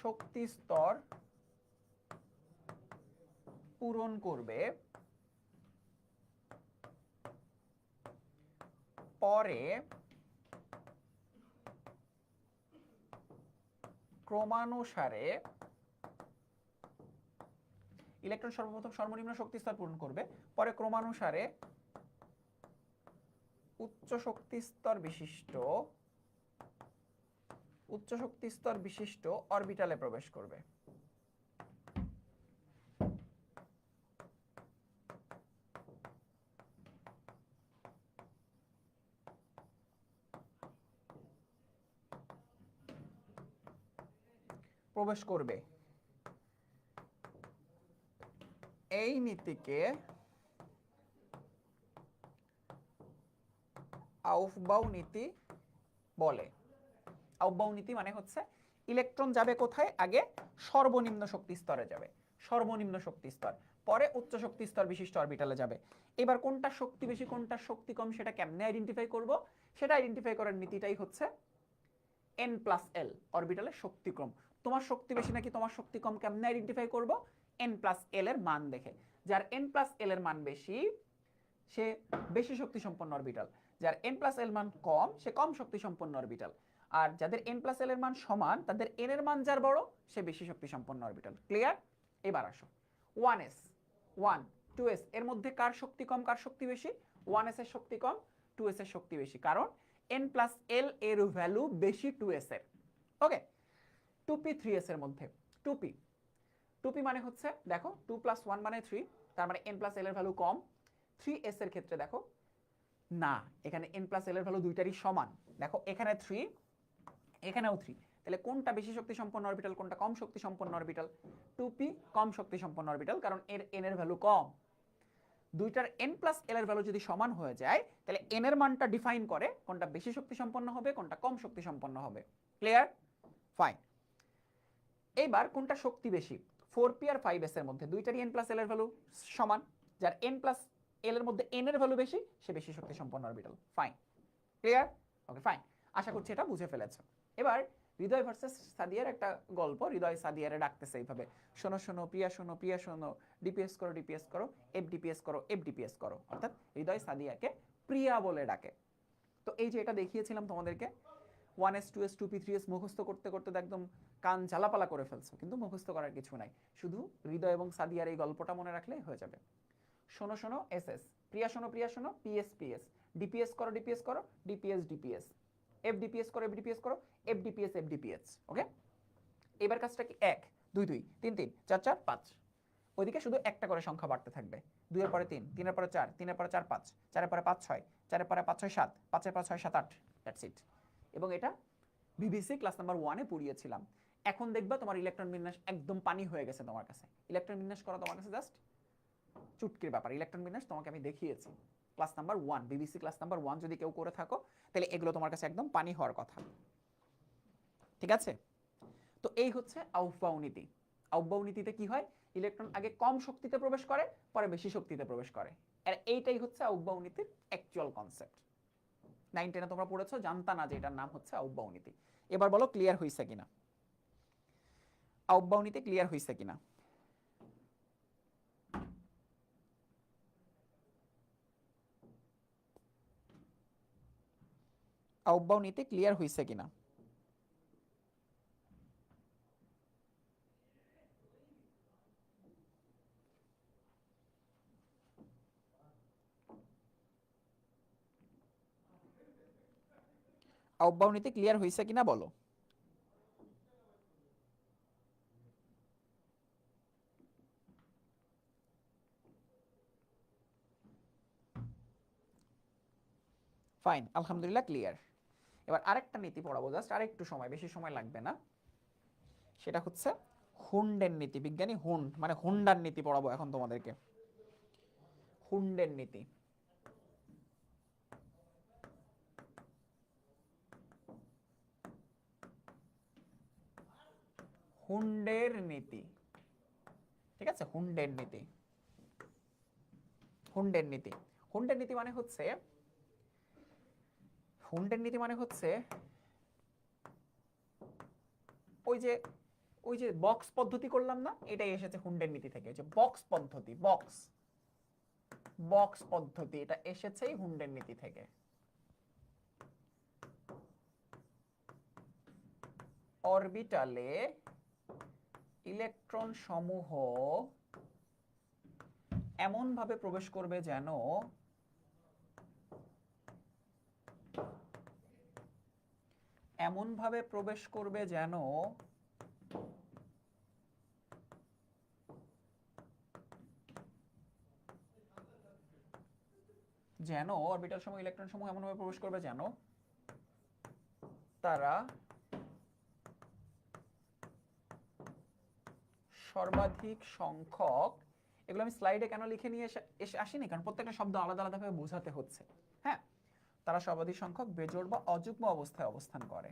শক্তি স্তর পূরণ করবে, পরে ক্রমানুসারে ইলেকট্রন সর্বপ্রথম সর্বনিম্ন শক্তি স্তর পূরণ করবে, পরে ক্রমানুসারে উচ্চ শক্তি স্তর বিশিষ্ট অরবিটালে প্রবেশ করবে। এই নীতিকে আউফবাউ নীতি বলে। আউফবাউ নীতি মানে হচ্ছে ইলেকট্রন যাবে কোথায়, আগে সর্বনিম্ন শক্তি স্তরে যাবে, সর্বনিম্ন শক্তি স্তর, পরে উচ্চ শক্তি স্তর বিশিষ্ট অরবিটালে যাবে। এবার কোনটা শক্তি বেশি কোনটা শক্তি কম সেটা কেমনে আইডেন্টিফাই করব, সেটা আইডেন্টিফাই করার নীতিটাই হচ্ছে n+l, অরবিটালের শক্তিক্রম। তোমার শক্তি বেশি নাকি তোমার শক্তি কম কেমনে আইডেন্টিফাই করব, n+l এর মান দেখে। যার n+l এর মান বেশি সে বেশি শক্তি সম্পন্ন অরবিটাল, যার n+l মান কম সে কম শক্তি সম্পন্ন অরবিটাল, আর যাদের n+l এর মান সমান তাদের n এর মান যার বড় সে বেশি শক্তি সম্পন্ন অরবিটাল। ক্লিয়ার? এবার আসো 1s 1 2s এর মধ্যে কার শক্তি কম কার শক্তি বেশি? 1s এর শক্তি কম, 2s এর শক্তি বেশি, কারণ n+l এর ভ্যালু বেশি 2s এর। ওকে, 2p 3s এর মধ্যে 2p 2p মানে হচ্ছে দেখো 2 + 1 মানে 3, তার মানে n+l এর ভ্যালু কম। 3s এর ক্ষেত্রে দেখো না, এখানে n+l এর ভ্যালু দুইটারই সমান। দেখো এখানে 3 এখানেও 3, তাহলে কোনটা বেশি শক্তি সম্পন্ন অরবিটাল কোনটা কম শক্তি সম্পন্ন অরবিটাল? 2p কম শক্তি সম্পন্ন অরবিটাল, কারণ এর n এর ভ্যালু কম। দুইটার n+l এর ভ্যালু যদি সমান হয়ে যায় তাহলে n এর মানটা ডিফাইন করে কোনটা বেশি শক্তি সম্পন্ন হবে কোনটা কম শক্তি সম্পন্ন হবে। ক্লিয়ার? ফাইন। এইবার কোনটা শক্তি বেশি? 4p আর 5s এর মধ্যে দুইটারই n+l এর ভ্যালু সমান, যার n+l এর মধ্যে n এর ভ্যালু বেশি সে বেশি শক্তি সম্পন্ন orbital. Fine, clear? Okay fine, আশা করছি এটা বুঝে ফেলেছো। এবার হৃদয় ভার্সেস সাদিয়ার একটা গল্প। হৃদয় সাদিয়ারে ডাকতেছে এইভাবে, শোনো শোনো প্রিয়া শোনো প্রিয়া শোনো, ডিপিএস করো ডিপিএস করো, এফডিপিএস করো এফডিপিএস করো, অর্থাৎ হৃদয় সাদিয়াকে প্রিয়া বলে ডাকে। তো এই যে এটা দেখিয়েছিলাম তোমাদেরকে, 1s 2s 2p 3s মুখস্থ করতে করতে একদম কান ঝালাপালা করে ফেলছো, কিন্তু মুখস্থ করার কিছু নাই, শুধু হৃদয় এবং সাদিয়ার এই গল্পটা মনে রাখলেই হয়ে যাবে। শোনো শোনো এসএস, প্রিয়া শোনো পিএস পিএস, ডিপিএস করো ডিপিএস ডিপিএস, এফডিপিএস করো এফডিপিএস এফডিপিএস। ওকে, এবার কাজটা কি 1 2 2 3 3 4 4 5, ওইদিকে শুধু একটা করে সংখ্যা বাড়তে থাকবে, 2 এর পরে 3, 3 এর পরে 4, 3 এর পরে 4 5, 4 এর পরে 5 6, 4 এর পরে 5 6 7, 5 এর পরে 6 7 8, দ্যাটস ইট। এবং এটা বিবিসি ক্লাস নাম্বার 1 এ পড়িয়েছিলাম। এখন দেখবা তোমার ইলেকট্রন বিন্যাস একদম পানি হয়ে গেছে তোমার কাছে। ইলেকট্রন বিন্যাস করা তোমার কাছে জাস্ট চুটকির ব্যাপার। ইলেকট্রন বিন্যাস তোমাকে আমি দেখিয়েছি class number 1, BBC class number 1 যদি কেউ করে থাকো তাহলে এগুলো তোমার কাছে একদম পানি হওয়ার কথা। ঠিক আছে? তো এই হচ্ছে আউফবাউ নীতি। আউফবাউ নীতিতে কি হয়, ইলেকট্রন আগে কম শক্তিতে প্রবেশ করে পরে বেশি শক্তিতে প্রবেশ করে, আর এইটাই হচ্ছে আউফবাউ নীতির অ্যাকচুয়াল কনসেপ্ট। 9 10 তোমরা পড়েছো, জানতা না যে এটার নাম হচ্ছে আউফবাউ নীতি। এবার বলো ক্লিয়ার হইছে কিনা, আউফবাউ নীতি ক্লিয়ার হইছে কিনা? আউফবাউ নীতি ক্লিয়ার হইছে কিনা? আউফবাউ নীতি ক্লিয়ার হইছে কিনা বলো। ফাইন, আলহামদুলিল্লাহ ক্লিয়ার। এবার আরেকটা নীতি পড়াবো, জাস্ট আরেকটু সময়, বেশি সময় লাগবে না। সেটা হচ্ছে হুন্ডের নীতি। বিজ্ঞানী হুন্ড মানে হুন্ডার নীতি পড়াবো এখন তোমাদেরকে। হুন্ডের নীতি। হুন্ডের নীতি, ঠিক আছে? হুন্ডের নীতি, হুন্ডের নীতি। হুন্ডের নীতি মানে হচ্ছে, হুন্ডের নীতি মানে হচ্ছে ওই যে ওই যে বক্স পদ্ধতি করলাম না, এটাই এসেছে হুন্ডের নীতি থেকে। যে বক্স পদ্ধতি, বক্স বক্স পদ্ধতি, এটা এসেছেই হুন্ডের নীতি থেকে। অরবিটালে ইলেকট্রন সমূহ এমন ভাবে প্রবেশ করবে যেন অরবিটাল সমূহ ইলেকট্রন সমূহ এমনভাবে প্রবেশ করবে যেন তারা সর্বাধিক সংখ্যক, এগুলো আমি স্লাইডে কেন লিখে নিয়ে এসে আসিনি, কারণ প্রত্যেকটা শব্দ আলাদা আলাদাভাবে বোঝাতে হচ্ছে। হ্যাঁ, তারা সর্বাধিক সংখ্যক বেজোড় বা অযুগ্ম অবস্থায় অবস্থান করে।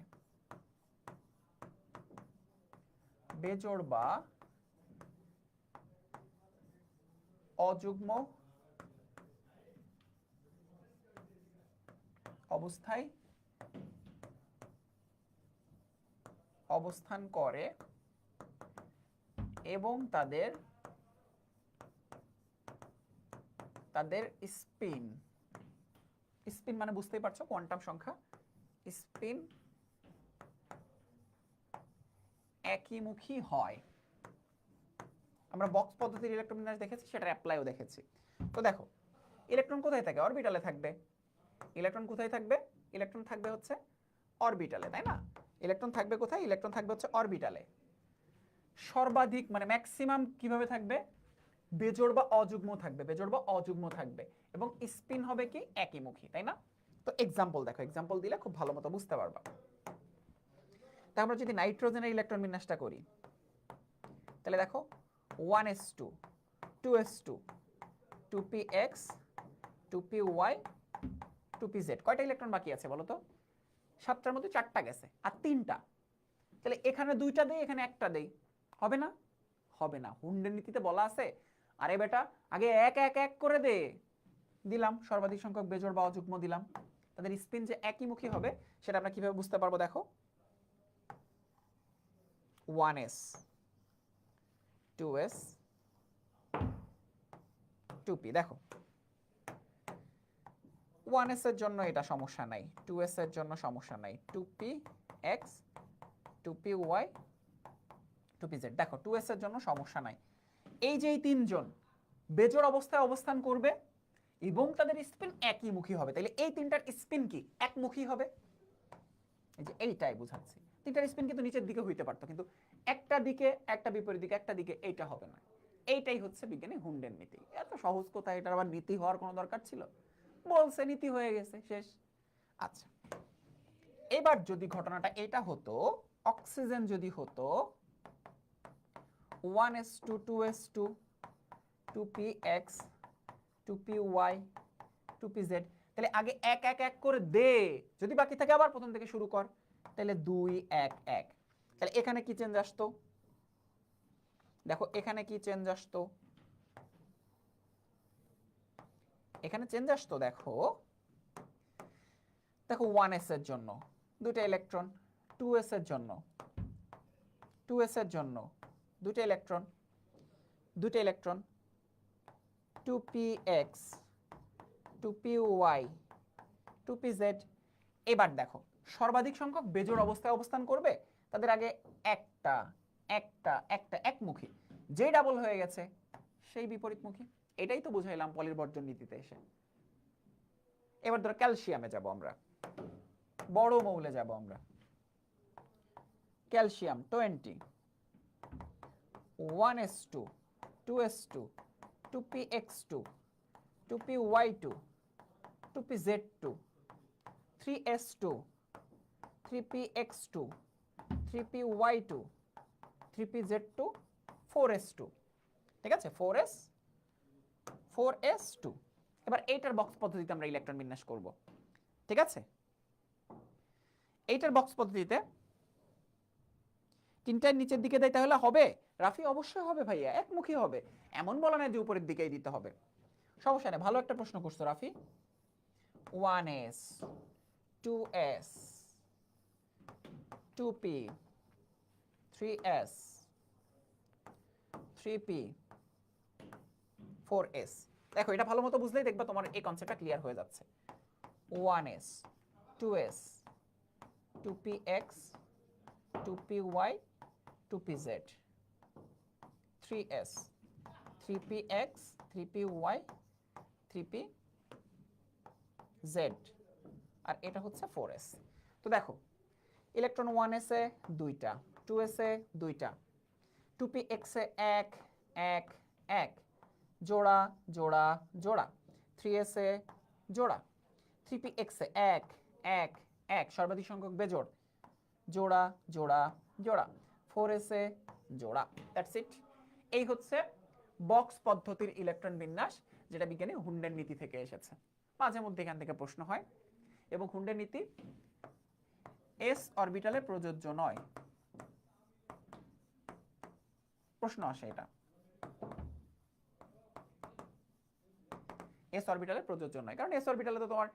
বেজোড় বা অযুগ্ম অবস্থায় অবস্থান করে এবং তাদের স্পিন, স্পিন মানে বুঝতেই পারছো কোয়ান্টাম সংখ্যা, স্পিন একইমুখী হয়। আমরা বক্স পদ্ধতির ইলেকট্রন বিন্যাস দেখেছি, সেটার অ্যাপ্লাইও দেখেছি। তো দেখো, ইলেকট্রন কোথায় থাকে? অরবিটালে থাকবে। ইলেকট্রন কোথায় থাকবে? ইলেকট্রন থাকবে হচ্ছে অরবিটালে, তাই না? ইলেকট্রন থাকবে কোথায়? ইলেকট্রন থাকবে হচ্ছে অরবিটালে। সর্বাধিক মানে ম্যাক্সিমাম কিভাবে থাকবে? বেজোড় বা অযুগ্ম থাকবে, বেজোড় বা অযুগ্ম থাকবে, এবং স্পিন হবে কি? একইমুখী, তাই না? তো এক্সাম্পল দেখো, এক্সাম্পল দিলে খুব ভালো মতো বুঝতে পারবা। তা আমরা যদি নাইট্রোজেনের ইলেকট্রন বিন্যাসটা করি, তাহলে দেখো 1s2 2s2 2px 2py 2pz, কয়টা ইলেকট্রন বাকি আছে বলো তো? 7টার মধ্যে 4টা গেছে আর 3টা, তাহলে এখানে 2টা দেই, এখানে একটা দেই, হবে না? হবে না। হুন্ডের নীতিতে বলা আছে, আরে বেটা আগে এক এক এক করে দে। দিলাম সর্বাধিক সংখ্যক বেজোড় বা অযুগ্ম দিলাম, তাদের স্পিন যে একইমুখী হবে সেটা আমরা কিভাবে বুঝতে পারবো? দেখো 1s 2s 2p, দেখো 1s এর জন্য এটা সমস্যা নাই, 2s এর জন্য সমস্যা নাই, 2px 2py 2pz, দেখো 2s এর জন্য সমস্যা নাই। এই যে এই তিনজন বেজোড় অবস্থায় অবস্থান করবে এবং তাদের স্পিন একইমুখী হবে, তাহলে এই তিনটার স্পিন কি? একমুখী হবে। এই যে এইটাই বুঝাচ্ছি, তিনটার স্পিন কিন্তু নিচের দিকে হইতে পারতো, কিন্তু একটা দিকে, একটা বিপরীত দিকে, একটা দিকে, এইটা হবে না। এইটাই হচ্ছে বিজ্ঞানী হুন্ডের নীতি। এত সহজ কথা, এটার আবার নীতি হওয়ার কোনো দরকার ছিল? বলছে নীতি হয়ে গেছে, শেষ। আচ্ছা, এবার যদি ঘটনাটা এটা হতো, অক্সিজেন যদি হতো 1s2 2s2 2px 2py 2pz, তাহলে আগে এক এক এক করে দে, যদি বাকি থাকে আবার প্রথম থেকে শুরু কর, তাহলে 2 1 1, তাহলে এখানে কি চেঞ্জ আসতো? দেখো এখানে কি চেঞ্জ আসতো? এখানে চেঞ্জ আসতো, দেখো দেখো 1s এর জন্য 2টা ইলেকট্রন, 2s এর জন্য 2s এর জন্য 2টা ইলেকট্রন, 2টা ইলেকট্রন, 2px 2py 2pz। এবার দেখো সর্বাধিক সংখ্যক বেজোড় অবস্থায় অবস্থান করবে, তাদের আগে একটা একটা একটা একমুখী, যেই ডাবল হয়ে গেছে সেই বিপরীতমুখী। এটাই তো বুঝাইলাম পলির বর্জন নীতিতে এসে। এবার ধরো ক্যালসিয়ামে যাব আমরা, বড় মৌলে যাব আমরা। Calcium 20 1s2 2s2 2px2 2py2 2pz2 3s2 3px2, 3py2, 3pz2, 4s2, ঠিক আছে, 4s2। এবার এইটার বক্স পদ্ধতিতে আমরা ইলেকট্রন বিন্যাস করব, ঠিক আছে। এইটার বক্স পদ্ধতিতে তিনটার নিচের দিকে দিতে হলে হবে রাফি? অবশ্যই হবে ভাইয়া, একমুখী হবে, এমন বলা নাই যে উপরের দিকেই দিতে হবে, সমস্যা নেই। ভালো একটা প্রশ্ন করছো Rafi. 1s, 2s, 2p, 3s, 3p, 4s। দেখো এটা ভালো মতো বুঝলেই দেখবা তোমার এই কনসেপ্টটা ক্লিয়ার হয়ে যাচ্ছে। 1s, 2s, 2px, 2py, 2pz, 3s, 3px, 3py, 3pz, আর এটা হচ্ছে 4s। তো দেখো ইলেকট্রন 1s এ দুইটা, 2s এ দুইটা, 2px এ এক এক এক, জোড়া জোড়া জোড়া, 3s এ জোড়া, 3px এ এক এক এক, সর্বাধিক সংখ্যক বেজোড়, জোড়া জোড়া জোড়া, 4s এ জোড়া। That's it. এই হচ্ছে বক্স পদ্ধতির ইলেকট্রন বিন্যাস, যেটা বিজ্ঞানী হুন্ডের নীতি থেকে এসেছে। মাঝে মধ্যে এখান থেকে প্রশ্ন হয়, এবং হুন্ডের নীতি এস অরবিটালে প্রযোজ্য নয়, প্রশ্ন আসে এটা। এস অরবিটালে প্রযোজ্য নয়, কারণ এস অরবিটালে তো তোমার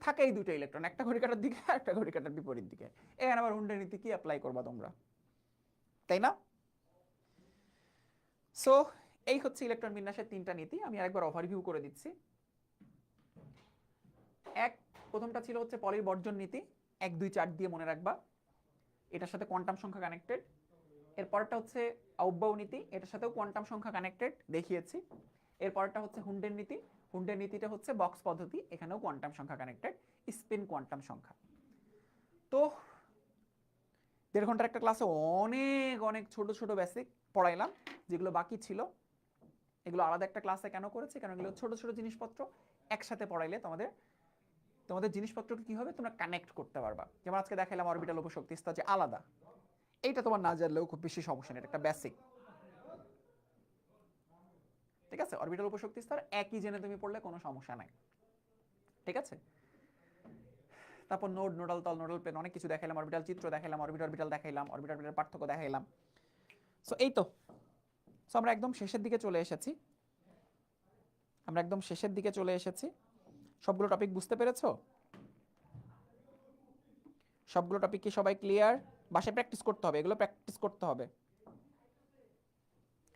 থাকেই দুটো ইলেকট্রন, একটা ঘড়ি কাঁটার দিকে আর একটা ঘড়ি কাঁটার বিপরীত দিকে। এখানে আবার হুন্ডের নীতি কি অ্যাপ্লাই করবা তোমরা, তাই না? সো এই হচ্ছে ইলেকট্রন বিন্যাসের তিনটা নীতি। আমি আরেকবার ওভারভিউ করে দিচ্ছি। প্রথমটা ছিল হচ্ছে পলির বর্জন নীতি, 1 2 4 দিয়ে মনে রাখবা, এটার সাথে কোয়ান্টাম সংখ্যা কানেক্টেড। এরপরটা হচ্ছে আউবাউ নীতি, এটার সাথেও কোয়ান্টাম সংখ্যা কানেক্টেড, দেখিয়েছি। এরপরটা হচ্ছে হুন্ডের নীতি, হুন্ডের নীতিটা হচ্ছে বক্স পদ্ধতি, এখানেও কোয়ান্টাম সংখ্যা কানেক্টেড, স্পিন কোয়ান্টাম সংখ্যা। তো 1.5 ঘন্টার একটা ক্লাসে অনেক অনেক ছোট ছোট বেসিক পড়াইলাম, যেগুলো বাকি ছিল এগুলো আলাদা একটা ক্লাসে কেন করেছি, কারণ এগুলো ছোট ছোট জিনিসপত্র একসাথে পড়াইলে তোমাদের তোমাদের জিনিসপত্রকে কি হবে, তোমরা কানেক্ট করতে পারবা। যেমন আজকে দেখাইলাম অরবিটাল উপশক্তি স্তর যে আলাদা, এইটা তোমার না জানলেও খুব বেশি সমস্যা নেই, এটা একটা বেসিক, ঠিক আছে। অরবিটাল উপশক্তি স্তর একই জেনে তুমি পড়লে কোনো সমস্যা নাই, ঠিক আছে। তারপর নোড, নোডাল তল, নোডাল প্লেন, অনেক কিছু দেখাইলাম, অরবিটাল চিত্র দেখাইলাম, অরবিটাল দেখাইলাম, অরবিটাল পার্থক্য দেখাইলাম। সো এই তো, সো আমরা একদম শেষের দিকে চলে এসেছি, আমরা একদম শেষের দিকে চলে এসেছি। সবগুলো টপিক বুঝতে পেরেছো? সবগুলো টপিক কি সবাই ক্লিয়ার? বাসায় প্র্যাকটিস করতে হবে, এগুলো প্র্যাকটিস করতে হবে।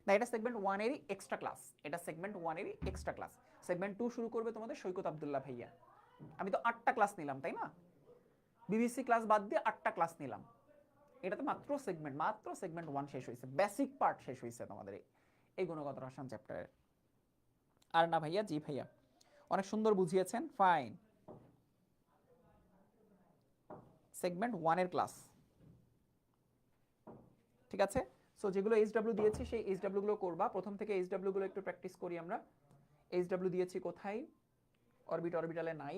না, এটা সেগমেন্ট 1 এরই এক্সট্রা ক্লাস, এটা সেগমেন্ট 1 এরই এক্সট্রা ক্লাস। সেগমেন্ট 2 শুরু করবে তোমাদের সৈকত আব্দুল্লাহ ভাইয়া। আমি তো 8টা ক্লাস নিলাম, তাই না? বিবিসি ক্লাস বাদ দিয়ে 8টা ক্লাস নিলাম। এটাতে মাত্র সেগমেন্ট 1 শেষ হয়েছে, বেসিক পার্ট শেষ হয়েছে তোমাদের এই গুণগত রসায়ন চ্যাপ্টারের। আর না ভাইয়া? জি ভাইয়া, অনেক সুন্দর বুঝিয়েছেন, ফাইন। সেগমেন্ট 1 এর ক্লাস, ঠিক আছে। সো যেগুলো এইচডব্লিউ দিয়েছি সেই এইচডব্লিউ গুলো করবা, প্রথম থেকে এইচডব্লিউ গুলো একটু প্র্যাকটিস করি আমরা। এইচডব্লিউ দিয়েছি কোথায়? অরবিটালে নাই,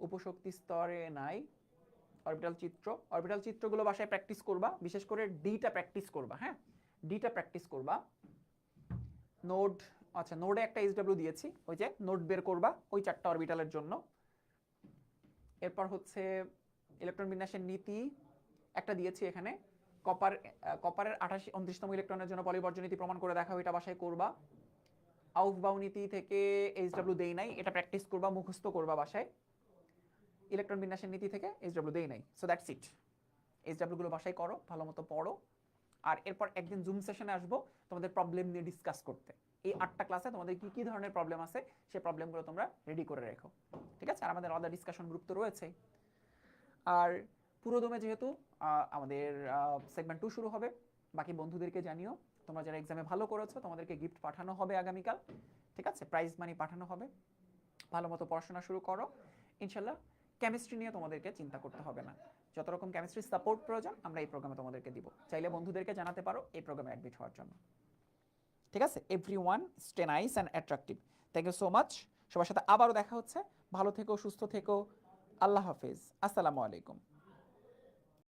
উপশক্তি স্তরে নাই, অরবিটাল চিত্রগুলো বাসায় প্র্যাকটিস করবা, বিশেষ করে ডিটা প্র্যাকটিস করবা। হ্যাঁ, ডিটা প্র্যাকটিস করবা। নোড, আচ্ছা নোডে একটা এইচডব্লিউ দিয়েছি, ওই যে নোড বের করবা ওই 4টা অরবিটালের জন্য। এরপর হচ্ছে ইলেকট্রন বিন্যাসের নীতি একটা দিয়েছি এখানে, কপারের 29তম ইলেকট্রনের জন্য পলিবর্জন নীতি প্রমাণ করে দেখাও, এটা বাসায় করবা। আউফবাউ নীতি থেকে এইচডব্লিউ দেই নাই, এটা প্র্যাকটিস করবা, মুখস্থ করবা বাসায়। ইলেকট্রন বিন্যাসের নীতি থেকে এইচডব্লিউ দেই নাই, সো দ্যাটস ইট। এইচডব্লিউ গুলো বাসায় করো, ভালো মতো পড়ো। আর এরপর একদিন জুম সেশনে আসবো তোমাদের প্রবলেম নিয়ে ডিসকাস করতে। এই 8টা ক্লাসে তোমাদের কি কি ধরনের প্রবলেম আছে সেই প্রবলেমগুলো তোমরা রেডি করে রেখো, ঠিক আছে। আর আমাদের আলাদা ডিসকাশন গ্রুপ তো রয়েছে। আর পুরোদমে যেহেতু আমাদের সেগমেন্ট 2 শুরু হবে, বাকি বন্ধুদেরকে জানিও, তোমরা যারা এক্সামে ভালো করেছো তোমাদেরকে গিফট পাঠানো হবে আগামীকাল, ঠিক আছে, প্রাইজ মানি পাঠানো হবে। ভালো মতো পড়াশোনা শুরু করো ইনশাল্লাহ। কেমিস্ট্রি নিয়ে তোমাদেরকে চিন্তা করতে হবে না, যত রকম কেমিস্ট্রি সাপোর্ট প্রয়োজন আমরা এই প্রোগ্রামে তোমাদেরকে দিব, চাইলে বন্ধুদেরকে জানাতে পারো এই প্রোগ্রামে অ্যাডমিট হওয়ার জন্য, ঠিক আছে। Everyone stay nice and attractive. Thank you so much. সবার সাথে আবারও দেখা হচ্ছে, ভালো থেকো, সুস্থ থেকো, আল্লাহ হাফেজ, আসসালামু আলাইকুম।